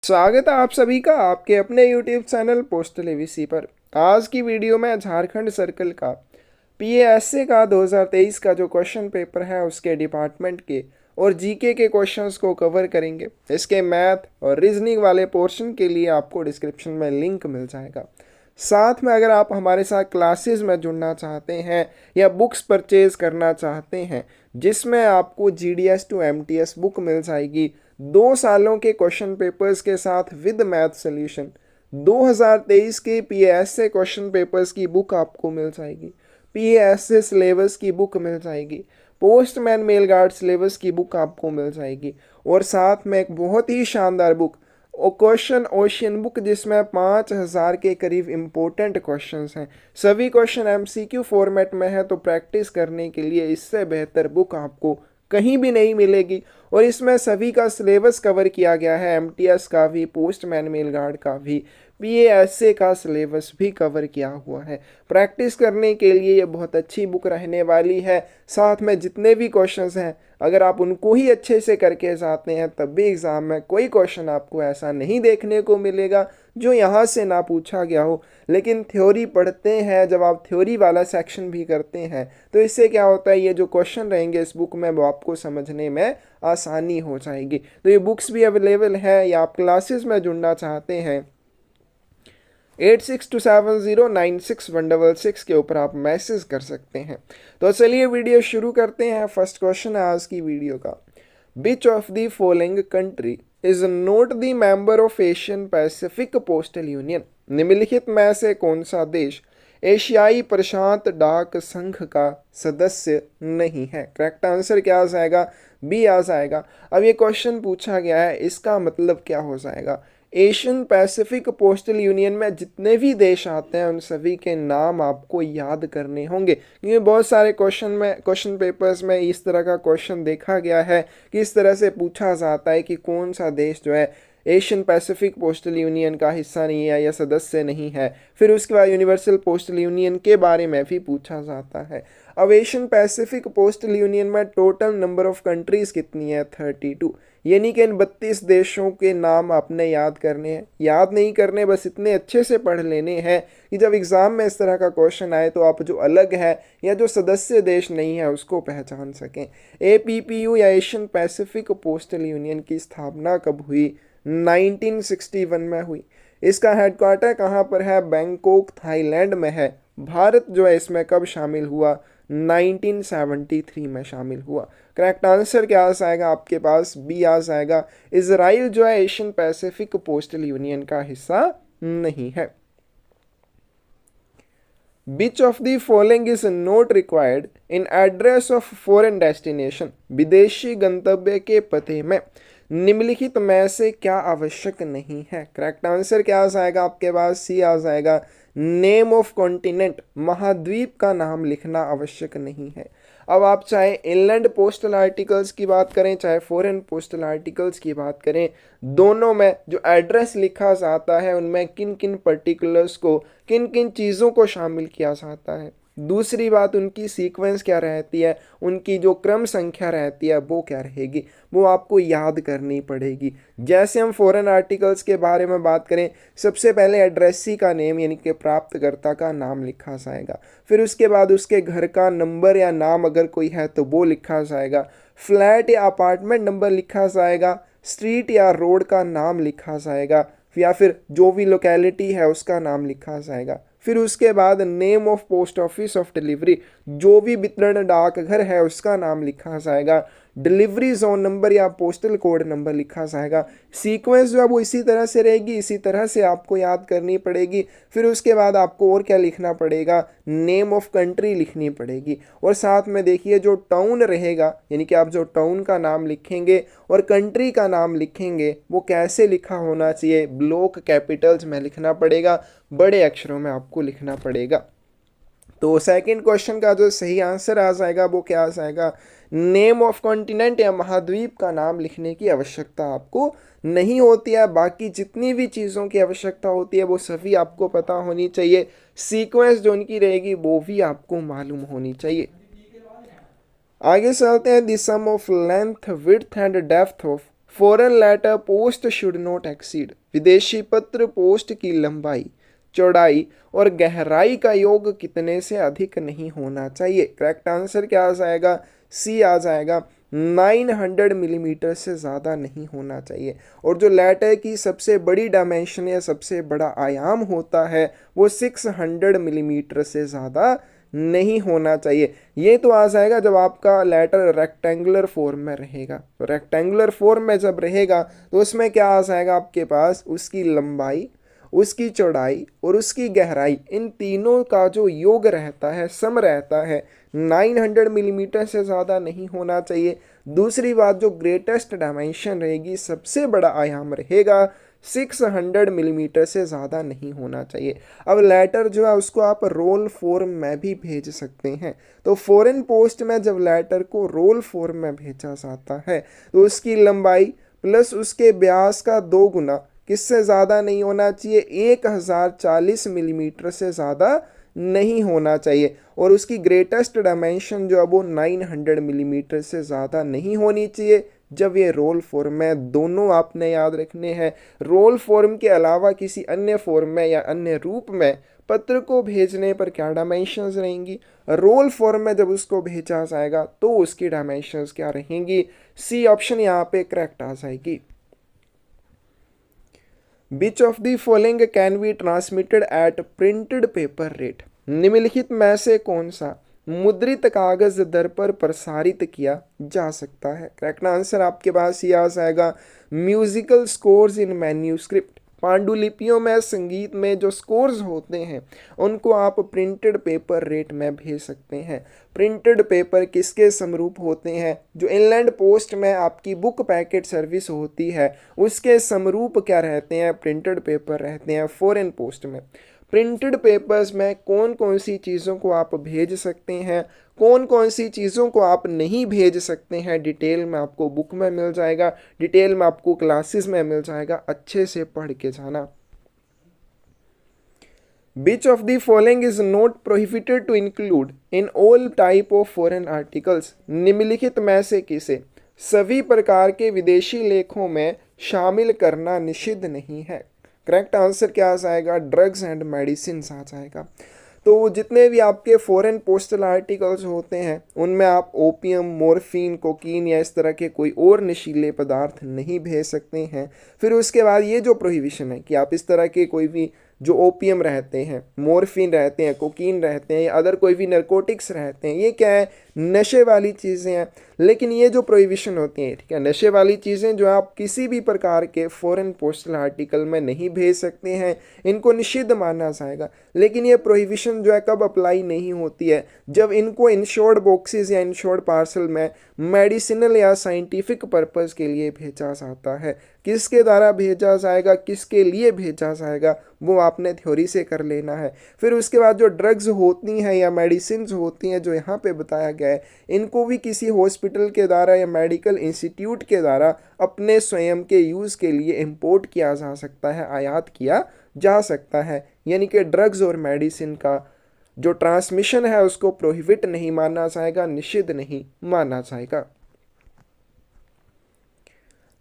स्वागत है आप सभी का आपके अपने YouTube चैनल पोस्टल एवीसी पर। आज की वीडियो में झारखंड सर्कल का पीएएसए का 2023 का जो क्वेश्चन पेपर है उसके डिपार्टमेंट के और जीके के क्वेश्चंस को कवर करेंगे। इसके मैथ और रीजनिंग वाले पोर्शन के लिए आपको डिस्क्रिप्शन में लिंक मिल जाएगा। साथ में अगर आप हमारे साथ क्लासेस में जुड़ना चाहते हैं या बुक्स परचेज करना चाहते हैं जिसमें आपको जीडीएस टू एमटीएस बुक मिल जाएगी 2 सालों के क्वेश्चन पेपर्स के साथ विद मैथ सॉल्यूशन। 2023 के पीएएसए क्वेश्चन पेपर्स की बुक आपको मिल जाएगी, पीएएसए सिलेबस की बुक मिल जाएगी, पोस्टमैन मेल गार्ड सिलेबस की बुक आपको मिल जाएगी और साथ में एक बहुत ही शानदार बुक क्वेश्चन ओशियन बुक जिसमें 5000 के करीब इम्पोर्टेंट क्वेश्चंस हैं। सभी क्वेश्चन एमसीक्यू फॉर्मेट में है, तो प्रैक्टिस करने के लिए इससे बेहतर बुक आपको कहीं भी नहीं मिलेगी। और इसमें सभी का सिलेबस कवर किया गया है, एमटीएस का भी, पोस्टमैन मेल गार्ड का भी, पीएएसए का सिलेबस भी कवर किया हुआ है। प्रैक्टिस करने के लिए ये बहुत अच्छी बुक रहने वाली है। साथ में जितने भी क्वेश्चंस हैं अगर आप उनको ही अच्छे से करके जाते हैं तब भी एग्ज़ाम में कोई क्वेश्चन आपको ऐसा नहीं देखने को मिलेगा जो यहाँ से ना पूछा गया हो। लेकिन थ्योरी पढ़ते हैं, जब आप थ्योरी वाला सेक्शन भी करते हैं तो इससे क्या होता है, ये जो क्वेश्चन रहेंगे इस बुक में वो आपको समझने में आसानी हो जाएगी। तो ये बुक्स भी अवेलेबल है या आप क्लासेस में जुड़ना चाहते हैं 8627096166 के ऊपर आप मैसेज कर सकते हैं। तो चलिए वीडियो शुरू करते हैं। फर्स्ट क्वेश्चन है आज की वीडियो का, विच of the following country is not the member of Asian Pacific postal union. निम्नलिखित में से कौन सा देश एशियाई प्रशांत डाक संघ का सदस्य नहीं है। करेक्ट आंसर क्या आ जाएगा, बी आ जाएगा। अब ये क्वेश्चन पूछा गया है, इसका मतलब क्या हो जाएगा, एशियन पैसिफिक पोस्टल यूनियन में जितने भी देश आते हैं उन सभी के नाम आपको याद करने होंगे, क्योंकि बहुत सारे क्वेश्चन पेपर्स में इस तरह का क्वेश्चन देखा गया है कि इस तरह से पूछा जाता है कि कौन सा देश जो है एशियन पैसिफिक पोस्टल यूनियन का हिस्सा नहीं है या सदस्य नहीं है। फिर उसके बाद यूनिवर्सल पोस्टल यूनियन के बारे में भी पूछा जाता है। अब एशियन पैसिफिक पोस्टल यूनियन में टोटल नंबर ऑफ कंट्रीज कितनी है, 32। यानी कि इन 32 देशों के नाम आपने याद करने हैं। याद नहीं करने, बस इतने अच्छे से पढ़ लेने हैं कि जब एग्ज़ाम में इस तरह का क्वेश्चन आए तो आप जो अलग है या जो सदस्य देश नहीं है उसको पहचान सकें। एपीपीयू या एशियन पैसिफिक पोस्टल यूनियन की स्थापना कब हुई, 1961 में हुई। इसका हेडक्वार्टर कहाँ पर है, बैंकॉक थाईलैंड में है। भारत जो है इसमें कब शामिल हुआ, 1973 में शामिल हुआ। करेक्ट आंसर क्या आ जाएगा आपके पास, बी आ जाएगा। इजराइल जो है एशियन पैसिफिक पोस्टल यूनियन का हिस्सा नहीं है। Which of the following is not required in address of foreign destination? विदेशी गंतव्य के पते में निम्नलिखित में से क्या आवश्यक नहीं है। करेक्ट आंसर क्या आ जाएगा आपके पास, सी आ जाएगा। नेम ऑफ कॉन्टिनेंट, महाद्वीप का नाम लिखना आवश्यक नहीं है। अब आप चाहे इनलैंड पोस्टल आर्टिकल्स की बात करें चाहे फॉरेन पोस्टल आर्टिकल्स की बात करें, दोनों में जो एड्रेस लिखा जाता है उनमें किन किन पर्टिकुलर्स को, किन किन चीज़ों को शामिल किया जाता है। दूसरी बात, उनकी सीक्वेंस क्या रहती है, उनकी जो क्रम संख्या रहती है वो क्या रहेगी, वो आपको याद करनी पड़ेगी। जैसे हम फॉरेन आर्टिकल्स के बारे में बात करें, सबसे पहले एड्रेसी का नेम यानी कि प्राप्तकर्ता का नाम लिखा जाएगा। फिर उसके बाद उसके घर का नंबर या नाम अगर कोई है तो वो लिखा जाएगा। फ्लैट या अपार्टमेंट नंबर लिखा जाएगा। स्ट्रीट या रोड का नाम लिखा जाएगा, या फिर जो भी लोकेलिटी है उसका नाम लिखा जाएगा। फिर उसके बाद name of post office of delivery, जो भी वितरण डाकघर है उसका नाम लिखा जाएगा। डिलीवरी जोन नंबर या पोस्टल कोड नंबर लिखा जाएगा। सीक्वेंस जो है वो इसी तरह से रहेगी, इसी तरह से आपको याद करनी पड़ेगी। फिर उसके बाद आपको और क्या लिखना पड़ेगा, नेम ऑफ कंट्री लिखनी पड़ेगी। और साथ में देखिए जो टाउन रहेगा, यानी कि आप जो टाउन का नाम लिखेंगे और कंट्री का नाम लिखेंगे वो कैसे लिखा होना चाहिए, ब्लॉक कैपिटल्स में लिखना पड़ेगा, बड़े अक्षरों में आपको लिखना पड़ेगा। तो सेकंड क्वेश्चन का जो सही आंसर आ जाएगा वो क्या आ जाएगा, नेम ऑफ कॉन्टिनेंट या महाद्वीप का नाम लिखने की आवश्यकता आपको नहीं होती है। बाकी जितनी भी चीज़ों की आवश्यकता होती है वो सभी आपको पता होनी चाहिए। सीक्वेंस जो उनकी रहेगी वो भी आपको मालूम होनी चाहिए। आगे चलते हैं, the sum of length width and depth of foreign letter post should not exceed, विदेशी पत्र पोस्ट की लंबाई, चौड़ाई और गहराई का योग कितने से अधिक नहीं होना चाहिए। करेक्ट आंसर क्या आ जाएगा, सी आ जाएगा, 900 मिलीमीटर से ज़्यादा नहीं होना चाहिए। और जो लेटर की सबसे बड़ी डायमेंशन या सबसे बड़ा आयाम होता है वो 600 मिलीमीटर से ज़्यादा नहीं होना चाहिए। ये तो आ जाएगा जब आपका लेटर रेक्टेंगुलर फॉर्म में रहेगा। तो रेक्टेंगुलर फॉर्म में जब रहेगा तो उसमें क्या आ जाएगा आपके पास, उसकी लंबाई, उसकी चौड़ाई और उसकी गहराई, इन तीनों का जो योग रहता है, सम रहता है, 900 मिलीमीटर से ज़्यादा नहीं होना चाहिए। दूसरी बात, जो ग्रेटेस्ट डायमेंशन रहेगी, सबसे बड़ा आयाम रहेगा, 600 मिलीमीटर से ज़्यादा नहीं होना चाहिए। अब लेटर जो है उसको आप रोल फॉर्म में भी भेज सकते हैं। तो फॉरेन पोस्ट में जब लेटर को रोल फॉर्म में भेजा जाता है तो उसकी लंबाई प्लस उसके व्यास का 2 गुना किससे ज़्यादा नहीं होना चाहिए, 1040 मिलीमीटर से ज़्यादा नहीं होना चाहिए। और उसकी ग्रेटेस्ट डायमेंशन जो है वो 900 मिलीमीटर से ज़्यादा नहीं होनी चाहिए जब ये रोल फॉर्म में। दोनों आपने याद रखने हैं। रोल फॉर्म के अलावा किसी अन्य फॉर्म में या अन्य रूप में पत्र को भेजने पर क्या डायमेंशंस रहेंगी, रोल फॉर्म में जब उसको भेजा जाएगा तो उसकी डायमेंशंस क्या रहेंगी। सी ऑप्शन यहाँ पे करेक्ट आ जाएगी। Which of the following can be transmitted at printed paper rate? निम्नलिखित में से कौन सा मुद्रित कागज दर पर प्रसारित किया जा सकता है। करेक्ट आंसर आपके पास ये आ जाएगा, म्यूजिकल स्कोर्स इन मैन्यूस्क्रिप्ट। पांडुलिपियों में, संगीत में जो स्कोर्स होते हैं उनको आप प्रिंटेड पेपर रेट में भेज सकते हैं। प्रिंटेड पेपर किसके समरूप होते हैं, जो इनलैंड पोस्ट में आपकी बुक पैकेट सर्विस होती है उसके समरूप क्या रहते हैं, प्रिंटेड पेपर रहते हैं। फॉरेन पोस्ट में प्रिंटेड पेपर्स में कौन कौन सी चीज़ों को आप भेज सकते हैं, कौन कौन सी चीज़ों को आप नहीं भेज सकते हैं, डिटेल में आपको बुक में मिल जाएगा, डिटेल में आपको क्लासेस में मिल जाएगा। अच्छे से पढ़ के जाना। Which of the following is not prohibited to include in all type of foreign articles? निम्नलिखित में से किसे सभी प्रकार के विदेशी लेखों में शामिल करना निषिद्ध नहीं है। करेक्ट आंसर क्या आ जाएगा, ड्रग्स एंड मेडिसिन आ जाएगा। तो जितने भी आपके फॉरेन पोस्टल आर्टिकल्स होते हैं उनमें आप ओपियम, मॉर्फिन, कोकीन या इस तरह के कोई और नशीले पदार्थ नहीं भेज सकते हैं। फिर उसके बाद ये जो प्रोहिबिशन है कि आप इस तरह के कोई भी जो ओपियम रहते हैं, मॉर्फिन रहते हैं, कोकीन रहते हैं या अदर कोई भी नरकोटिक्स रहते हैं, ये क्या है, नशे वाली चीज़ें हैं। लेकिन ये जो प्रोहिबिशन होती हैं, ठीक है, नशे वाली चीज़ें जो आप किसी भी प्रकार के फॉरेन पोस्टल आर्टिकल में नहीं भेज सकते हैं, इनको निषिद्ध माना जाएगा। लेकिन ये प्रोहिबिशन जो है कब अप्लाई नहीं होती है, जब इनको इंश्योर्ड बॉक्सेस या इंश्योर्ड पार्सल में मेडिसिनल या साइंटिफिक पर्पज़ के लिए भेजा जाता है। किसके द्वारा भेजा जाएगा, किसके लिए भेजा जाएगा, वो आपने थ्योरी से कर लेना है। फिर उसके बाद जो ड्रग्स होती हैं या मेडिसिन होती हैं जो यहाँ पे बताया गया है, इनको भी किसी हॉस्पिटल के द्वारा या मेडिकल इंस्टीट्यूट के द्वारा अपने स्वयं के यूज़ के लिए इंपोर्ट किया जा सकता है, आयात किया जा सकता है। यानी कि ड्रग्स और मेडिसिन का जो ट्रांसमिशन है उसको प्रोहिबिट नहीं माना जाएगा, निषिद्ध नहीं माना जाएगा।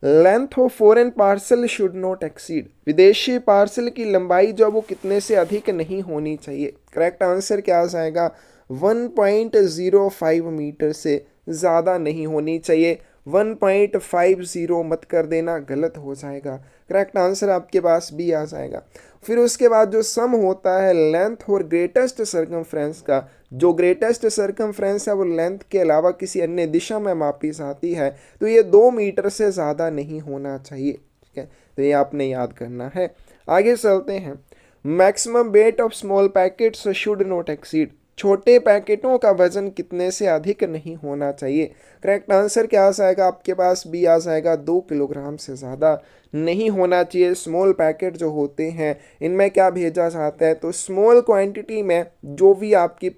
Length of foreign parcel should not exceed, विदेशी पार्सल की लंबाई जो वो कितने से अधिक नहीं होनी चाहिए। करेक्ट आंसर क्या आ जाएगा, 1.05 मीटर से ज़्यादा नहीं होनी चाहिए। 1.50 मत कर देना, गलत हो जाएगा। करेक्ट आंसर आपके पास बी आ जाएगा। फिर उसके बाद जो सम होता है लेंथ और ग्रेटेस्ट सर्कमफ्रेंस का, जो ग्रेटेस्ट सर्कमफ्रेंस है वो लेंथ के अलावा किसी अन्य दिशा में मापी जाती है, तो ये 2 मीटर से ज़्यादा नहीं होना चाहिए। ठीक है, तो ये आपने याद करना है। आगे चलते हैं। Maximum weight of small packets should not exceed, छोटे पैकेटों का वजन कितने से अधिक नहीं होना चाहिए। करेक्ट आंसर क्या आ जाएगा आपके पास, बी आ जाएगा, 2 किलोग्राम से ज़्यादा नहीं होना चाहिए। स्मॉल पैकेट जो होते हैं इनमें क्या भेजा जाता है, तो स्मॉल क्वांटिटी में जो भी आपकी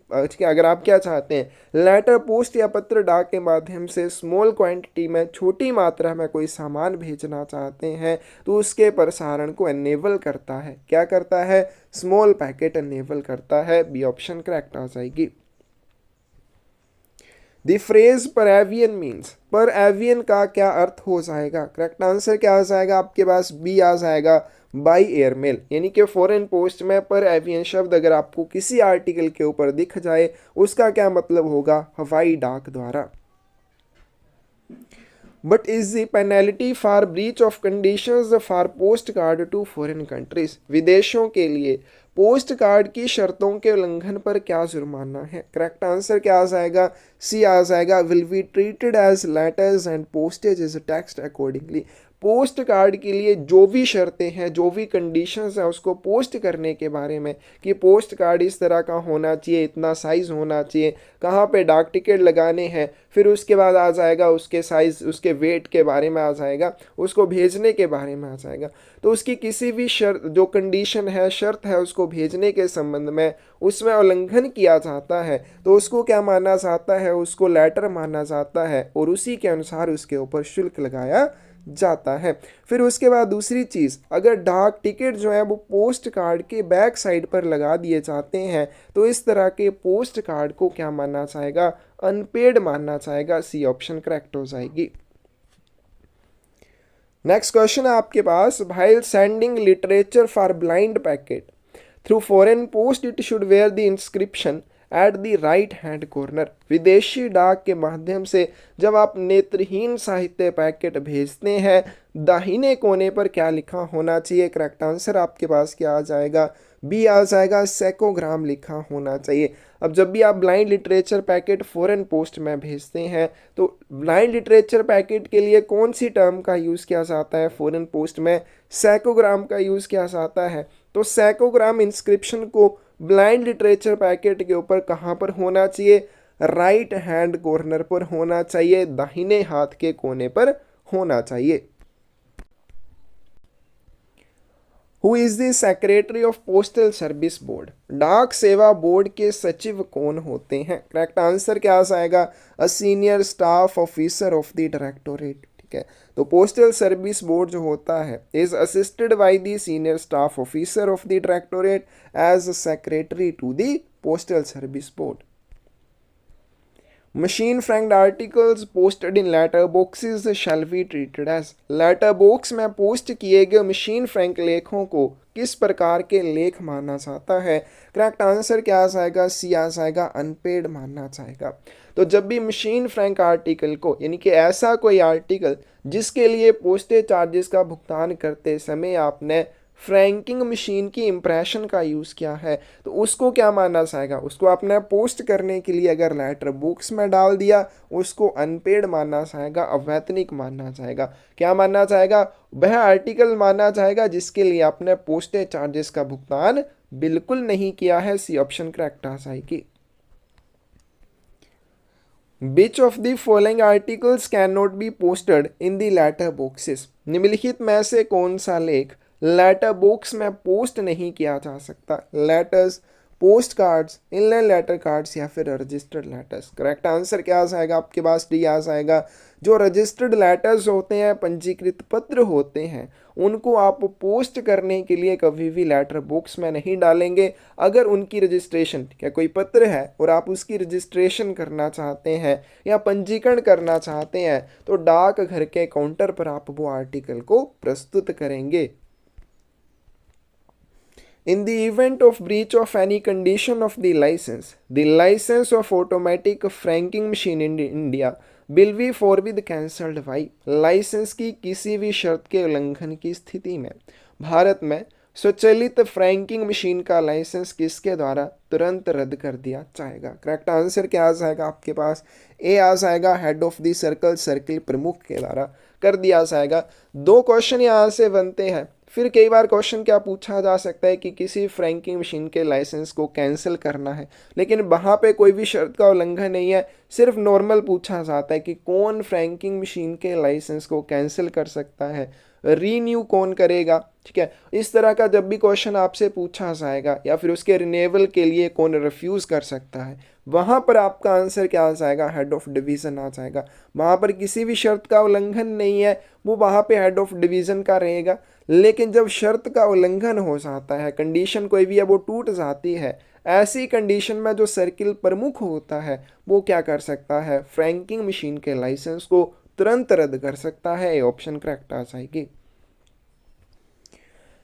अगर आप क्या चाहते हैं लेटर पोस्ट या पत्र डाक के माध्यम से स्मॉल क्वांटिटी में छोटी मात्रा में कोई सामान भेजना चाहते हैं तो उसके प्रसारण को एनेबल करता है। क्या करता है, स्मॉल पैकेट एनेबल करता है। बी ऑप्शन करेक्ट आ जाएगी। द फ्रेज पर एवियन मीन्स, पर एवियन का क्या अर्थ हो जाएगा? करेक्ट आंसर क्या आ जाएगा आपके पास? बी आ जाएगा, बाई एयरमेल। यानी कि फॉरेन पोस्ट में पर एवियन शब्द अगर आपको किसी आर्टिकल के ऊपर दिख जाए उसका क्या मतलब होगा? हवाई डाक द्वारा। But is the penalty for breach of conditions for post card to foreign countries, विदेशों के लिए पोस्ट कार्ड की शर्तों के उल्लंघन पर क्या जुर्माना है? करेक्ट आंसर क्या आ जाएगा? सी आ जाएगा, will be treated as letters and postage is taxed accordingly. Post card के लिए जो भी शर्तें हैं, जो भी कंडीशंस हैं उसको पोस्ट करने के बारे में, कि पोस्ट कार्ड इस तरह का होना चाहिए, इतना साइज़ होना चाहिए, कहाँ पे डाक टिकट लगाने हैं, फिर उसके बाद आ जाएगा उसके साइज़, उसके वेट के बारे में आ जाएगा, उसको भेजने के बारे में आ जाएगा। तो उसकी किसी भी शर्त, जो कंडीशन है, शर्त है, उसको भेजने के संबंध में उसमें उल्लंघन किया जाता है तो उसको क्या माना जाता है? उसको लेटर माना जाता है और उसी के अनुसार उसके ऊपर शुल्क लगाया जाता है। फिर उसके बाद दूसरी चीज़, अगर डाक टिकट जो है वो पोस्ट कार्ड के बैक साइड पर लगा दिए जाते हैं तो इस तरह के पोस्ट कार्ड को क्या माना जाएगा? अनपेड माना जाएगा। सी ऑप्शन करेक्ट हो जाएगी। नेक्स्ट क्वेश्चन है आपके पास, while sending literature for blind packet through foreign post it should wear the inscription at the right hand corner. विदेशी डाक के माध्यम से जब आप नेत्रहीन साहित्य पैकेट भेजते हैं, दाहिने कोने पर क्या लिखा होना चाहिए? करेक्ट आंसर आपके पास क्या आ जाएगा? बी आ जाएगा, सैकोग्राम लिखा होना चाहिए। अब जब भी आप blind literature packet foreign post में भेजते हैं तो ब्लाइंड लिटरेचर पैकेट के लिए कौन सी टर्म का यूज़ किया जाता है? फॉरेन पोस्ट में सैकोग्राम का यूज़ किया जाता है। तो सैकोग्राम इंस्क्रिप्शन को ब्लाइंड लिटरेचर पैकेट के ऊपर कहाँ पर होना चाहिए? राइट हैंड कॉर्नर पर होना चाहिए, दाहिने हाथ के कोने पर होना चाहिए। Who is the secretary of postal service board? डाक सेवा बोर्ड के सचिव कौन होते हैं? करेक्ट आंसर क्या आ जाएगा? A senior staff officer of the directorate. ठीक है, तो पोस्टल सर्विस बोर्ड जो होता है is assisted by the senior staff officer of the directorate as secretary to the postal service board. Machine franked articles posted in letter boxes shall be treated as, letter box में post किए गए machine Frank लेखों को किस प्रकार के लेख माना जाता है? करेक्ट आंसर क्या आ जाएगा? सी आ जाएगा, अनपेड माना जाएगा। तो जब भी मशीन फ्रैंक आर्टिकल को, यानी कि ऐसा कोई आर्टिकल जिसके लिए पोस्टेज चार्जेस का भुगतान करते समय आपने फ्रैंकिंग मशीन की इंप्रेशन का यूज़ किया है तो उसको क्या माना जाएगा? उसको आपने पोस्ट करने के लिए अगर लेटर बॉक्स में डाल दिया उसको अनपेड माना जाएगा, अवैतनिक माना जाएगा। क्या माना जाएगा? वह आर्टिकल माना जाएगा जिसके लिए आपने पोस्टेज चार्जेस का भुगतान बिल्कुल नहीं किया है। सी ऑप्शन करेक्ट आ जाएगी। Which of the following articles cannot be posted in the letter boxes? निम्नलिखित में से कौन सा लेख लेटर बॉक्स में पोस्ट नहीं किया जा सकता? Letters, post cards, inland letter cards या फिर रजिस्टर्ड लेटर्स। करेक्ट आंसर क्या आ जाएगा आपके पास? डी आ जाएगा। जो रजिस्टर्ड लेटर्स होते हैं, पंजीकृत पत्र होते हैं, उनको आप पोस्ट करने के लिए कभी भी लेटर बॉक्स में नहीं डालेंगे। अगर उनकी रजिस्ट्रेशन, क्या कोई पत्र है और आप उसकी रजिस्ट्रेशन करना चाहते हैं या पंजीकरण करना चाहते हैं तो डाक घर के काउंटर पर आप वो आर्टिकल को प्रस्तुत करेंगे। In the event of breach of any condition of the license of automatic franking machine in India will be forthwith cancelled by, licence की किसी भी शर्त के उल्लंघन की स्थिति में भारत में स्वचालित फ्रैंकिंग मशीन का लाइसेंस किसके द्वारा तुरंत रद्द कर दिया जाएगा? करेक्ट आंसर क्या आ जाएगा आपके पास? ए आ जाएगा, head of the circle, circle प्रमुख के द्वारा कर दिया जाएगा। दो क्वेश्चन यहाँ से बनते हैं। फिर कई बार क्वेश्चन क्या पूछा जा सकता है कि किसी फ्रैंकिंग मशीन के लाइसेंस को कैंसिल करना है, लेकिन वहाँ पे कोई भी शर्त का उल्लंघन नहीं है, सिर्फ नॉर्मल पूछा जाता है कि कौन फ्रैंकिंग मशीन के लाइसेंस को कैंसिल कर सकता है, रीन्यू कौन करेगा। ठीक है, इस तरह का जब भी क्वेश्चन आपसे पूछा जाएगा या फिर उसके रिन्यूअल के लिए कौन रिफ्यूज़ कर सकता है, वहाँ पर आपका आंसर क्या आ जाएगा? हेड ऑफ डिवीज़न आ जाएगा। वहाँ पर किसी भी शर्त का उल्लंघन नहीं है, वो वहाँ पे हेड ऑफ डिवीज़न का रहेगा। लेकिन जब शर्त का उल्लंघन हो जाता है, कंडीशन कोई भी है वो टूट जाती है, ऐसी कंडीशन में जो सर्किल प्रमुख होता है वो क्या कर सकता है, फ्रैंकिंग मशीन के लाइसेंस को तुरंत रद्द कर सकता है। ये ऑप्शन करेक्ट आ जाएगी।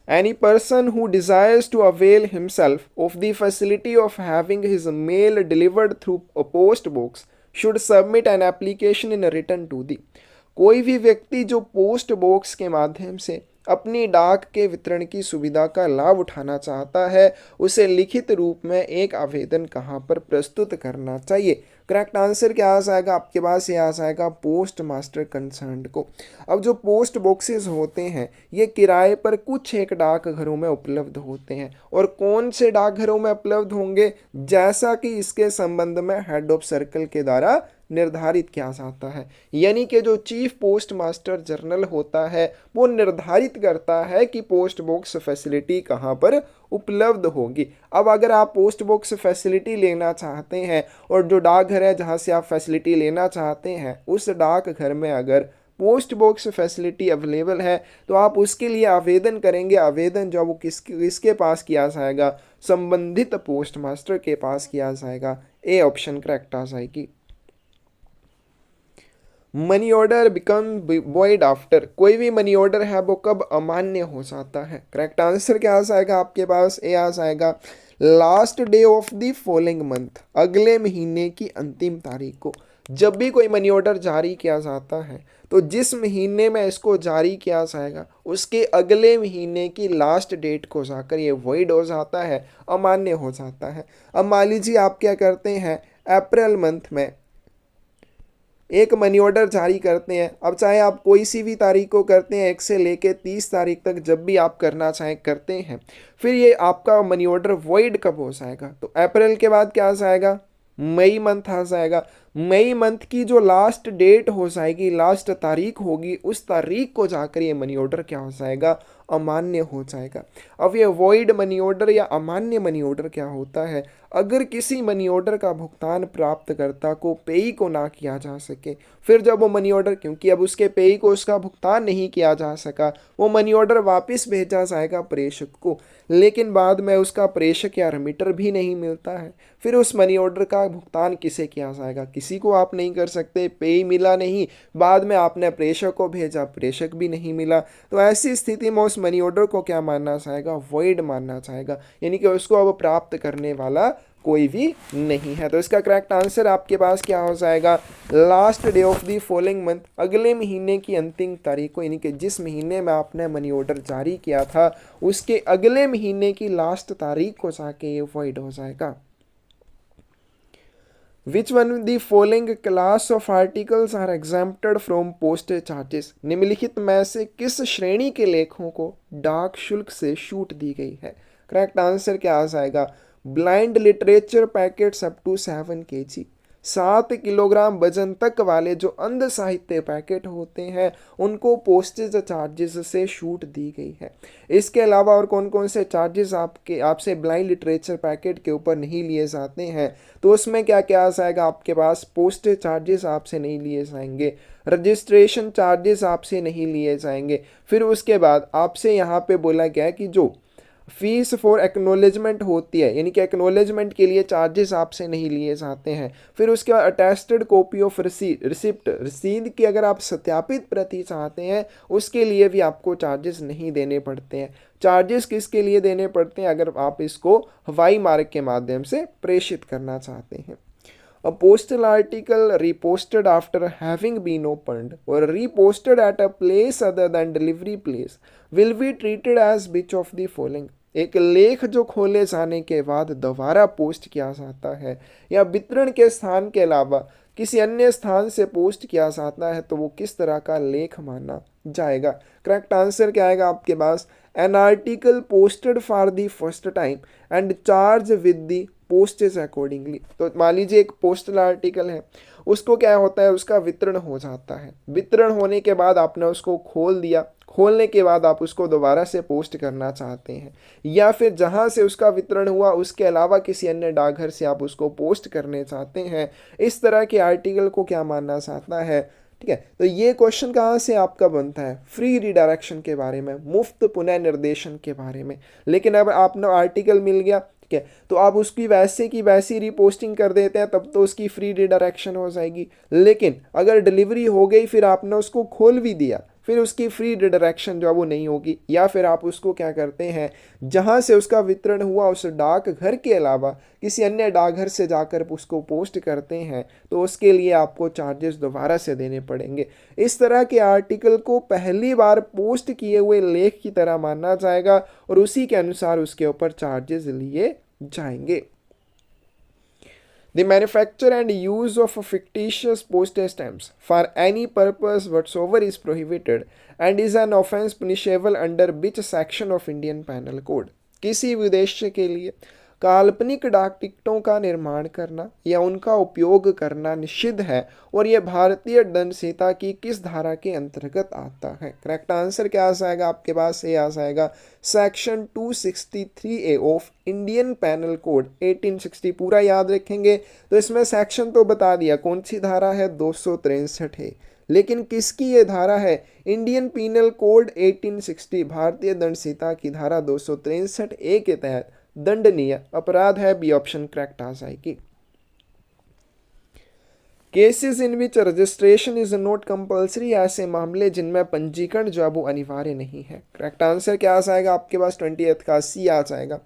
Any person who desires to avail himself of the facility of having his mail delivered through a post box should submit an application in written to the। कोई भी व्यक्ति जो पोस्ट बॉक्स के माध्यम से अपनी डाक के वितरण की सुविधा का लाभ उठाना चाहता है उसे लिखित रूप में एक आवेदन कहाँ पर प्रस्तुत करना चाहिए। करेक्ट आंसर क्या आ जाएगा आपके पास, ये आ जाएगा पोस्ट मास्टर कंसर्न्ड को। अब जो पोस्ट बॉक्सेस होते हैं ये किराए पर कुछ एक डाकघरों में उपलब्ध होते हैं, और कौन से डाकघरों में उपलब्ध होंगे, जैसा कि इसके संबंध में हेड ऑफ सर्कल के द्वारा निर्धारित किया जाता है। यानी कि जो चीफ पोस्ट मास्टर जनरल होता है वो निर्धारित करता है कि पोस्ट बॉक्स फैसिलिटी कहाँ पर उपलब्ध होगी। अब अगर आप पोस्ट बॉक्स फैसिलिटी लेना चाहते हैं और जो डाकघर है जहाँ से आप फैसिलिटी लेना चाहते हैं उस डाकघर में अगर पोस्ट बॉक्स फैसिलिटी अवेलेबल है तो आप उसके लिए आवेदन करेंगे। आवेदन जो वो किसके पास किया जाएगा, संबंधित पोस्ट मास्टर के पास किया जाएगा। ए ऑप्शन करेक्ट आ जाएगी। Money order become void after, कोई भी मनी ऑर्डर है वो कब अमान्य हो जाता है। करेक्ट आंसर क्या आ जाएगा आपके पास, ए आ जाएगा last day of the following month, अगले महीने की अंतिम तारीख को। जब भी कोई मनी ऑर्डर जारी किया जाता है तो जिस महीने में इसको जारी किया जाएगा उसके अगले महीने की लास्ट डेट को जाकर ये वॉइड हो जाता है, अमान्य हो जाता है। अब मान लीजिए आप क्या करते हैं, अप्रैल मंथ में एक मनी ऑर्डर जारी करते हैं। अब चाहे आप कोई सी भी तारीख को करते हैं, 1 से लेके 30 तारीख तक जब भी आप करना चाहें करते हैं, फिर ये आपका मनी ऑर्डर वॉइड कब हो जाएगा, तो अप्रैल के बाद क्या आ जाएगा, मई मंथ आ जाएगा। मई मंथ की जो लास्ट डेट हो जाएगी, लास्ट तारीख होगी, उस तारीख को जाकर ये मनी ऑर्डर क्या हो जाएगा, अमान्य हो जाएगा। अब ये वॉइड मनी ऑर्डर या अमान्य मनी ऑर्डर क्या होता है, अगर किसी मनी ऑर्डर का भुगतान प्राप्तकर्ता को पेई को ना किया जा सके, फिर जब वो मनी ऑर्डर, क्योंकि अब उसके पेई को उसका भुगतान नहीं किया जा सका, वो मनी ऑर्डर वापस भेजा जाएगा प्रेषक को, लेकिन बाद में उसका प्रेषक या रेमिटर भी नहीं मिलता है, फिर उस मनी ऑर्डर का भुगतान किसे किया जाएगा, किसी को आप नहीं कर सकते। पेई मिला नहीं, बाद में आपने प्रेषक को भेजा, प्रेषक भी नहीं मिला, तो ऐसी स्थिति में उस मनी ऑर्डर को क्या मानना चाहेगा, वॉइड मानना चाहेगा, यानी कि उसको अब प्राप्त करने वाला कोई भी नहीं है। तो इसका करेक्ट आंसर आपके पास क्या हो जाएगा, last day of the following month, अगले महीने की अंतिम तारीख को, यानी कि जिस महीने में आपने मनी ऑर्डर जारी किया था उसके अगले महीने की लास्ट तारीख को जाके ये वॉइड हो जाएगा। Which one of the following class of articles are exempted from postage charges? निम्नलिखित में से किस श्रेणी के लेखों को डाक शुल्क से छूट दी गई है। करेक्ट आंसर क्या आ जाएगा, blind literature packets up to 7 kg, 7 kilogram वजन तक वाले जो अंध साहित्य पैकेट होते हैं उनको पोस्टेज चार्जेस से छूट दी गई है। इसके अलावा और कौन कौन से चार्जेस आपसे ब्लाइंड लिटरेचर पैकेट के ऊपर नहीं लिए जाते हैं, तो उसमें क्या क्या आ जाएगा आपके पास, पोस्टेज चार्जेस आपसे नहीं लिए जाएंगे, रजिस्ट्रेशन चार्जेस आपसे नहीं लिए जाएंगे, फिर उसके बाद आपसे यहाँ पे बोला गया है कि जो फीस फॉर एक्नोलेजमेंट होती है, यानी कि एक्नोलेजमेंट के लिए चार्जेस आपसे नहीं लिए जाते हैं, फिर उसके बाद अटेस्टेड कॉपी ऑफ रिसिप्ट, रसीद की अगर आप सत्यापित प्रति चाहते हैं उसके लिए भी आपको चार्जेस नहीं देने पड़ते हैं। चार्जेस किसके लिए देने पड़ते हैं, अगर आप इसको हवाई मार्ग के माध्यम से प्रेषित करना चाहते हैं। A postal article reposted after having been opened or reposted at a place other than delivery place will be treated as which of the following? एक लेख जो खोले जाने के बाद दोबारा पोस्ट किया जाता है या वितरण के स्थान के अलावा किसी अन्य स्थान से पोस्ट किया जाता है तो वो किस तरह का लेख माना जाएगा। करेक्ट आंसर क्या आएगा आपके पास, an article posted for the first time and charge with the postage accordingly. तो मान लीजिए एक पोस्टल आर्टिकल है, उसको क्या होता है, उसका वितरण हो जाता है, वितरण होने के बाद आपने उसको खोल दिया, खोलने के बाद आप उसको दोबारा से पोस्ट करना चाहते हैं, या फिर जहां से उसका वितरण हुआ उसके अलावा किसी अन्य डाकघर से आप उसको पोस्ट करने चाहते हैं, इस तरह के आर्टिकल को क्या मानना चाहता है। ठीक है, तो ये क्वेश्चन कहाँ से आपका बनता है, फ्री रिडायरेक्शन के बारे में, मुफ्त पुनः निर्देशन के बारे में। लेकिन अब आपने आर्टिकल मिल गया, ठीक है, तो आप उसकी वैसे की वैसी रिपोस्टिंग कर देते हैं तब तो उसकी फ्री रिडायरेक्शन हो जाएगी। लेकिन अगर डिलीवरी हो गई फिर आपने उसको खोल भी दिया, फिर उसकी फ्री रिडायरेक्शन जो है वो नहीं होगी। या फिर आप उसको क्या करते हैं, जहां से उसका वितरण हुआ उस डाक घर के अलावा किसी अन्य डाकघर से जाकर उसको पोस्ट करते हैं तो उसके लिए आपको चार्जेस दोबारा से देने पड़ेंगे। इस तरह के आर्टिकल को पहली बार पोस्ट किए हुए लेख की तरह माना जाएगा और उसी के अनुसार उसके ऊपर चार्जेस लिए जाएंगे। The manufacture and use of fictitious postage stamps for any purpose whatsoever is prohibited and is an offence punishable under which section of Indian Penal Code? किसी भी उद्देश्य के लिए काल्पनिक डाक टिकटों का निर्माण करना या उनका उपयोग करना निषिद्ध है और यह भारतीय दंड संहिता की किस धारा के अंतर्गत आता है? करेक्ट आंसर क्या आ जाएगा आपके पास? ये आ जाएगा section 263A of Indian panel code 1860। पूरा याद रखेंगे तो इसमें सेक्शन तो बता दिया, कौन सी धारा है? 263 है। लेकिन किसकी ये धारा है? इंडियन पीनल कोड 1860 भारतीय दंड संहिता की धारा 263A के तहत दंडनीय अपराध है। बी ऑप्शन करेक्ट आ जाएगी। Cases in which registration is not compulsory, ऐसे मामले जिनमें पंजीकरण जो है वो अनिवार्य नहीं है। करेक्ट आंसर क्या आ जाएगा आपके पास? 20th का सी आ जाएगा।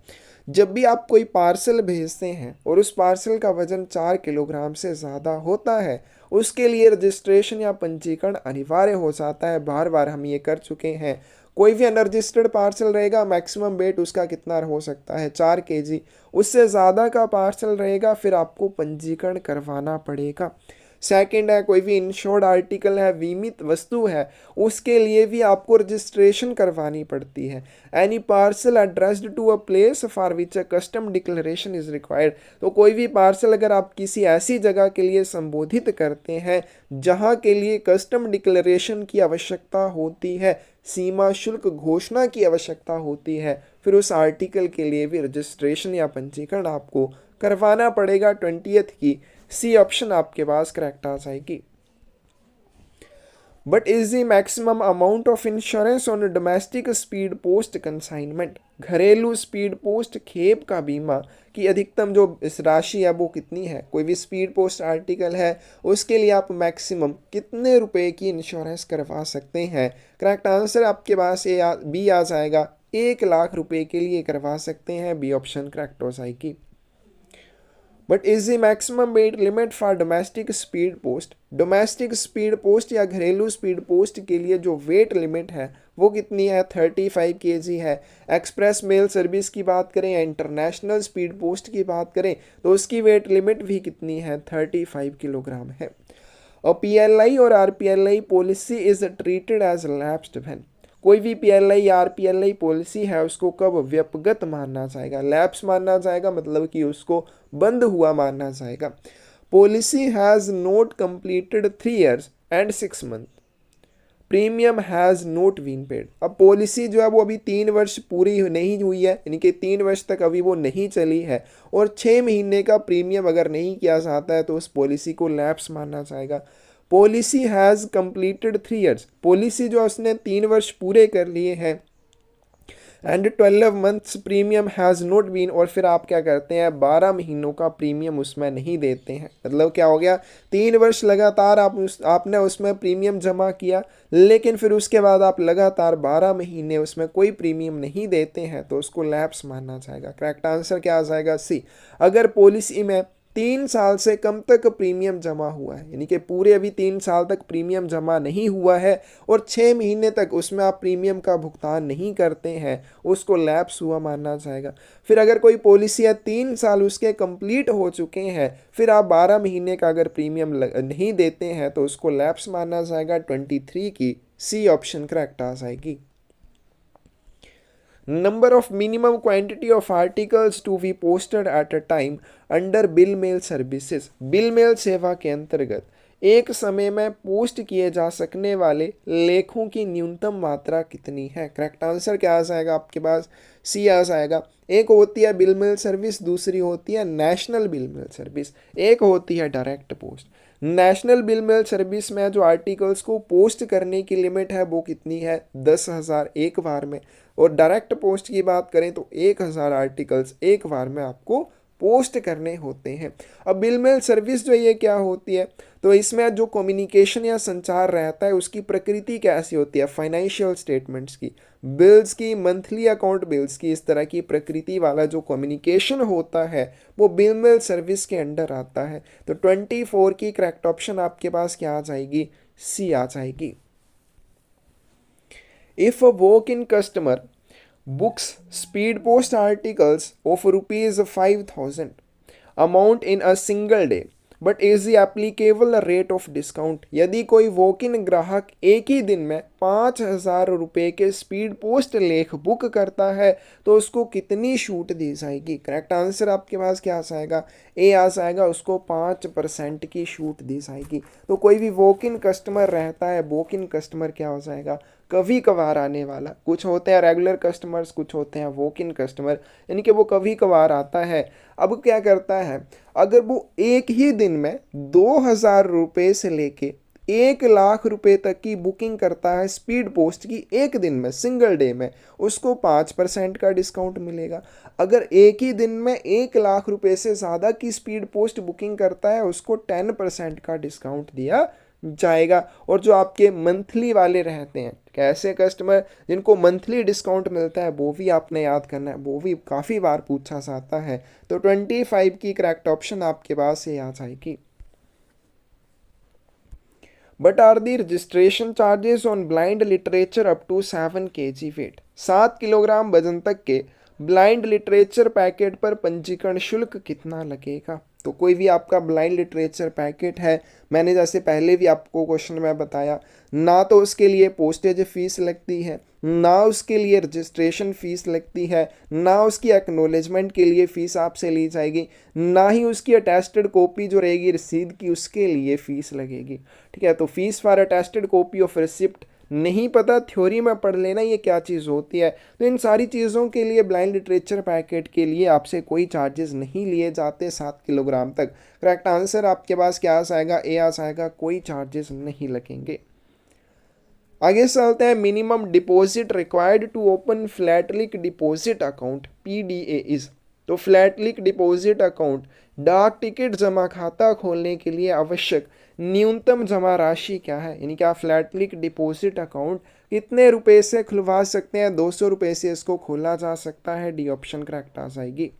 जब भी आप कोई पार्सल भेजते हैं और उस पार्सल का वजन 4 किलोग्राम से ज़्यादा होता है उसके लिए रजिस्ट्रेशन या पंजीकरण अनिवार्य हो जाता है। बार बार हम ये कर चुके हैं। कोई भी अनरजिस्टर्ड पार्सल रहेगा, मैक्सिमम वेट उसका कितना हो सकता है? 4 kg। उससे ज़्यादा का पार्सल रहेगा फिर आपको पंजीकरण करवाना पड़ेगा। सेकंड है, कोई भी इंश्योर्ड आर्टिकल है, बीमित वस्तु है, उसके लिए भी आपको रजिस्ट्रेशन करवानी पड़ती है। Any parcel addressed to a place for which a custom declaration is required, तो कोई भी पार्सल अगर आप किसी ऐसी जगह के लिए संबोधित करते हैं जहां के लिए कस्टम डिक्लेरेशन की आवश्यकता होती है, सीमा शुल्क घोषणा की आवश्यकता होती है, फिर उस आर्टिकल के लिए भी रजिस्ट्रेशन या पंजीकरण आपको करवाना पड़ेगा। 20th की सी ऑप्शन आपके पास करेक्ट आ जाएगी। But is the maximum amount of insurance on domestic speed post consignment, घरेलू स्पीड पोस्ट खेप का बीमा की अधिकतम जो इस राशि है वो कितनी है? कोई भी स्पीड पोस्ट आर्टिकल है उसके लिए आप मैक्सिमम कितने रुपए की इंश्योरेंस करवा सकते हैं? करेक्ट आंसर आपके पास बी आ जाएगा, 1 लाख रुपए के लिए करवा सकते हैं। बी ऑप्शन करेक्ट हो जाएगी। But is the maximum weight limit for domestic speed post, domestic speed post या घरेलू स्पीड पोस्ट के लिए जो वेट लिमिट है वो कितनी है? 35 kg है। एक्सप्रेस मेल सर्विस की बात करें या इंटरनेशनल स्पीड पोस्ट की बात करें तो उसकी वेट लिमिट भी कितनी है? 35 किलोग्राम है। और PLI और RPLI policy is treated as lapsed when, कोई भी PLI या RPLI पॉलिसी है उसको कब व्यपगत मानना जाएगा? लैप्स मानना जाएगा, मतलब कि उसको बंद हुआ मानना जाएगा। Policy has not completed 3 years and 6 months, premium has not been paid. अब पॉलिसी जो है वो अभी 3 वर्ष पूरी नहीं हुई है, यानी कि 3 वर्ष तक अभी वो नहीं चली है और 6 महीने का प्रीमियम अगर नहीं किया जाता है तो उस पॉलिसी को लैप्स माना जाएगा। Policy has completed 3 years, policy जो उसने 3 वर्ष पूरे कर लिए हैं and 12 months premium has not been, और फिर आप क्या करते हैं? 12 महीनों का प्रीमियम उसमें नहीं देते हैं। मतलब क्या हो गया? 3 वर्ष लगातार आपने उसमें प्रीमियम जमा किया लेकिन फिर उसके बाद आप लगातार 12 महीने उसमें कोई प्रीमियम नहीं देते हैं तो उसको लैप्स माना जाएगा। करेक्ट आंसर क्या आ जाएगा? सी। अगर पॉलिसी में 3 साल से कम तक प्रीमियम जमा हुआ है, यानी कि पूरे अभी 3 साल तक प्रीमियम जमा नहीं हुआ है और 6 महीने तक उसमें आप प्रीमियम का भुगतान नहीं करते हैं, उसको लैप्स हुआ माना जाएगा। फिर अगर कोई पॉलिसी है 3 साल उसके कंप्लीट हो चुके हैं फिर आप 12 महीने का अगर प्रीमियम नहीं देते हैं तो उसको लैप्स माना जाएगा। 23 की सी ऑप्शन करेक्ट आ जाएगी। Number of minimum quantity of articles to be posted at a time under bill mail services, bill mail सेवा के अंतर्गत एक समय में पोस्ट किए जा सकने वाले लेखों की न्यूनतम मात्रा कितनी है? करेक्ट आंसर क्या आ जाएगा आपके पास? सी आ जाएगा। एक होती है बिल मेल सर्विस, दूसरी होती है नेशनल बिल मेल सर्विस, एक होती है direct post. National bill mail service में जो आर्टिकल्स को पोस्ट करने की लिमिट है वो कितनी है? 10,000 एक बार में। और डायरेक्ट पोस्ट की बात करें तो 1000 आर्टिकल्स एक बार में आपको पोस्ट करने होते हैं। अब बिल मेल सर्विस जो ये क्या होती है, तो इसमें जो कम्युनिकेशन या संचार रहता है उसकी प्रकृति कैसी होती है, फाइनेंशियल स्टेटमेंट्स की, बिल्स की, मंथली अकाउंट बिल्स की, इस तरह की प्रकृति वाला जो कम्युनिकेशन होता है वो बिल मेल सर्विस के अंडर आता है। तो 24 की करेक्ट ऑप्शन आपके पास क्या आ जाएगी, सी आ जाएगी। If a walk in customer books speed post articles of rupees 5000 amount in a single day but is the applicable rate of discount, यदि कोई वॉक इन ग्राहक एक ही दिन में 5000 रुपये के स्पीड पोस्ट लेख बुक करता है तो उसको कितनी छूट दी जाएगी। करेक्ट आंसर आपके पास क्या आ जाएगा, ए आ जाएगा, उसको 5% की छूट दी जाएगी। तो कोई भी वॉक इन कस्टमर रहता है, वॉक इन कस्टमर क्या हो जाएगा, कभी कभार आने वाला। कुछ होते हैं रेगुलर कस्टमर्स, कुछ होते हैं वॉक इन कस्टमर, यानी कि वो कभी कभार आता है। अब क्या करता है, अगर वो एक ही दिन में 2000 रुपये से लेके 1,00,000 रुपये तक की बुकिंग करता है स्पीड पोस्ट की एक दिन में, सिंगल डे में, उसको 5% का डिस्काउंट मिलेगा। अगर एक ही दिन में 1,00,000 रुपये से ज़्यादा की स्पीड पोस्ट बुकिंग करता है उसको 10% का डिस्काउंट दिया जाएगा। और जो आपके मंथली वाले रहते हैं, कैसे कस्टमर जिनको मंथली डिस्काउंट मिलता है, वो भी आपने याद करना है, वो भी काफ़ी बार पूछा जाता है। तो 25 की करेक्ट ऑप्शन आपके पास ये आ जाएगी। But are the registration charges on blind literature up to 7 kg weight, 7 kilogram वजन तक के ब्लाइंड लिटरेचर पैकेट पर पंजीकरण शुल्क कितना लगेगा। तो कोई भी आपका ब्लाइंड लिटरेचर पैकेट है, मैंने जैसे पहले भी आपको क्वेश्चन में बताया, ना तो उसके लिए पोस्टेज फीस लगती है, ना उसके लिए रजिस्ट्रेशन फीस लगती है, ना उसकी एक्नॉलेजमेंट के लिए फ़ीस आपसे ली जाएगी, ना ही उसकी अटेस्टेड कॉपी जो रहेगी रसीद की उसके लिए फ़ीस लगेगी। ठीक है, तो fees for attested copy of receipt नहीं पता, थ्योरी में पढ़ लेना ये क्या चीज़ होती है। तो इन सारी चीज़ों के लिए ब्लाइंड लिटरेचर पैकेट के लिए आपसे कोई चार्जेस नहीं लिए जाते 7 किलोग्राम तक। करेक्ट आंसर आपके पास क्या आ जाएगा, ए आ जाएगा, कोई चार्जेस नहीं लगेंगे। आगे चलते हैं, minimum deposit required to open philatelic deposit account PDA is. तो फ्लैटलिक डिपॉजिट अकाउंट डाक टिकट जमा खाता खोलने के लिए आवश्यक न्यूनतम जमा राशि क्या है, यानी कि आप फ्लैटलिक डिपॉजिट अकाउंट कितने रुपए से खुलवा सकते हैं, 200 रुपये से इसको खोला जा सकता है, डी ऑप्शन करेक्ट आ जाएगी।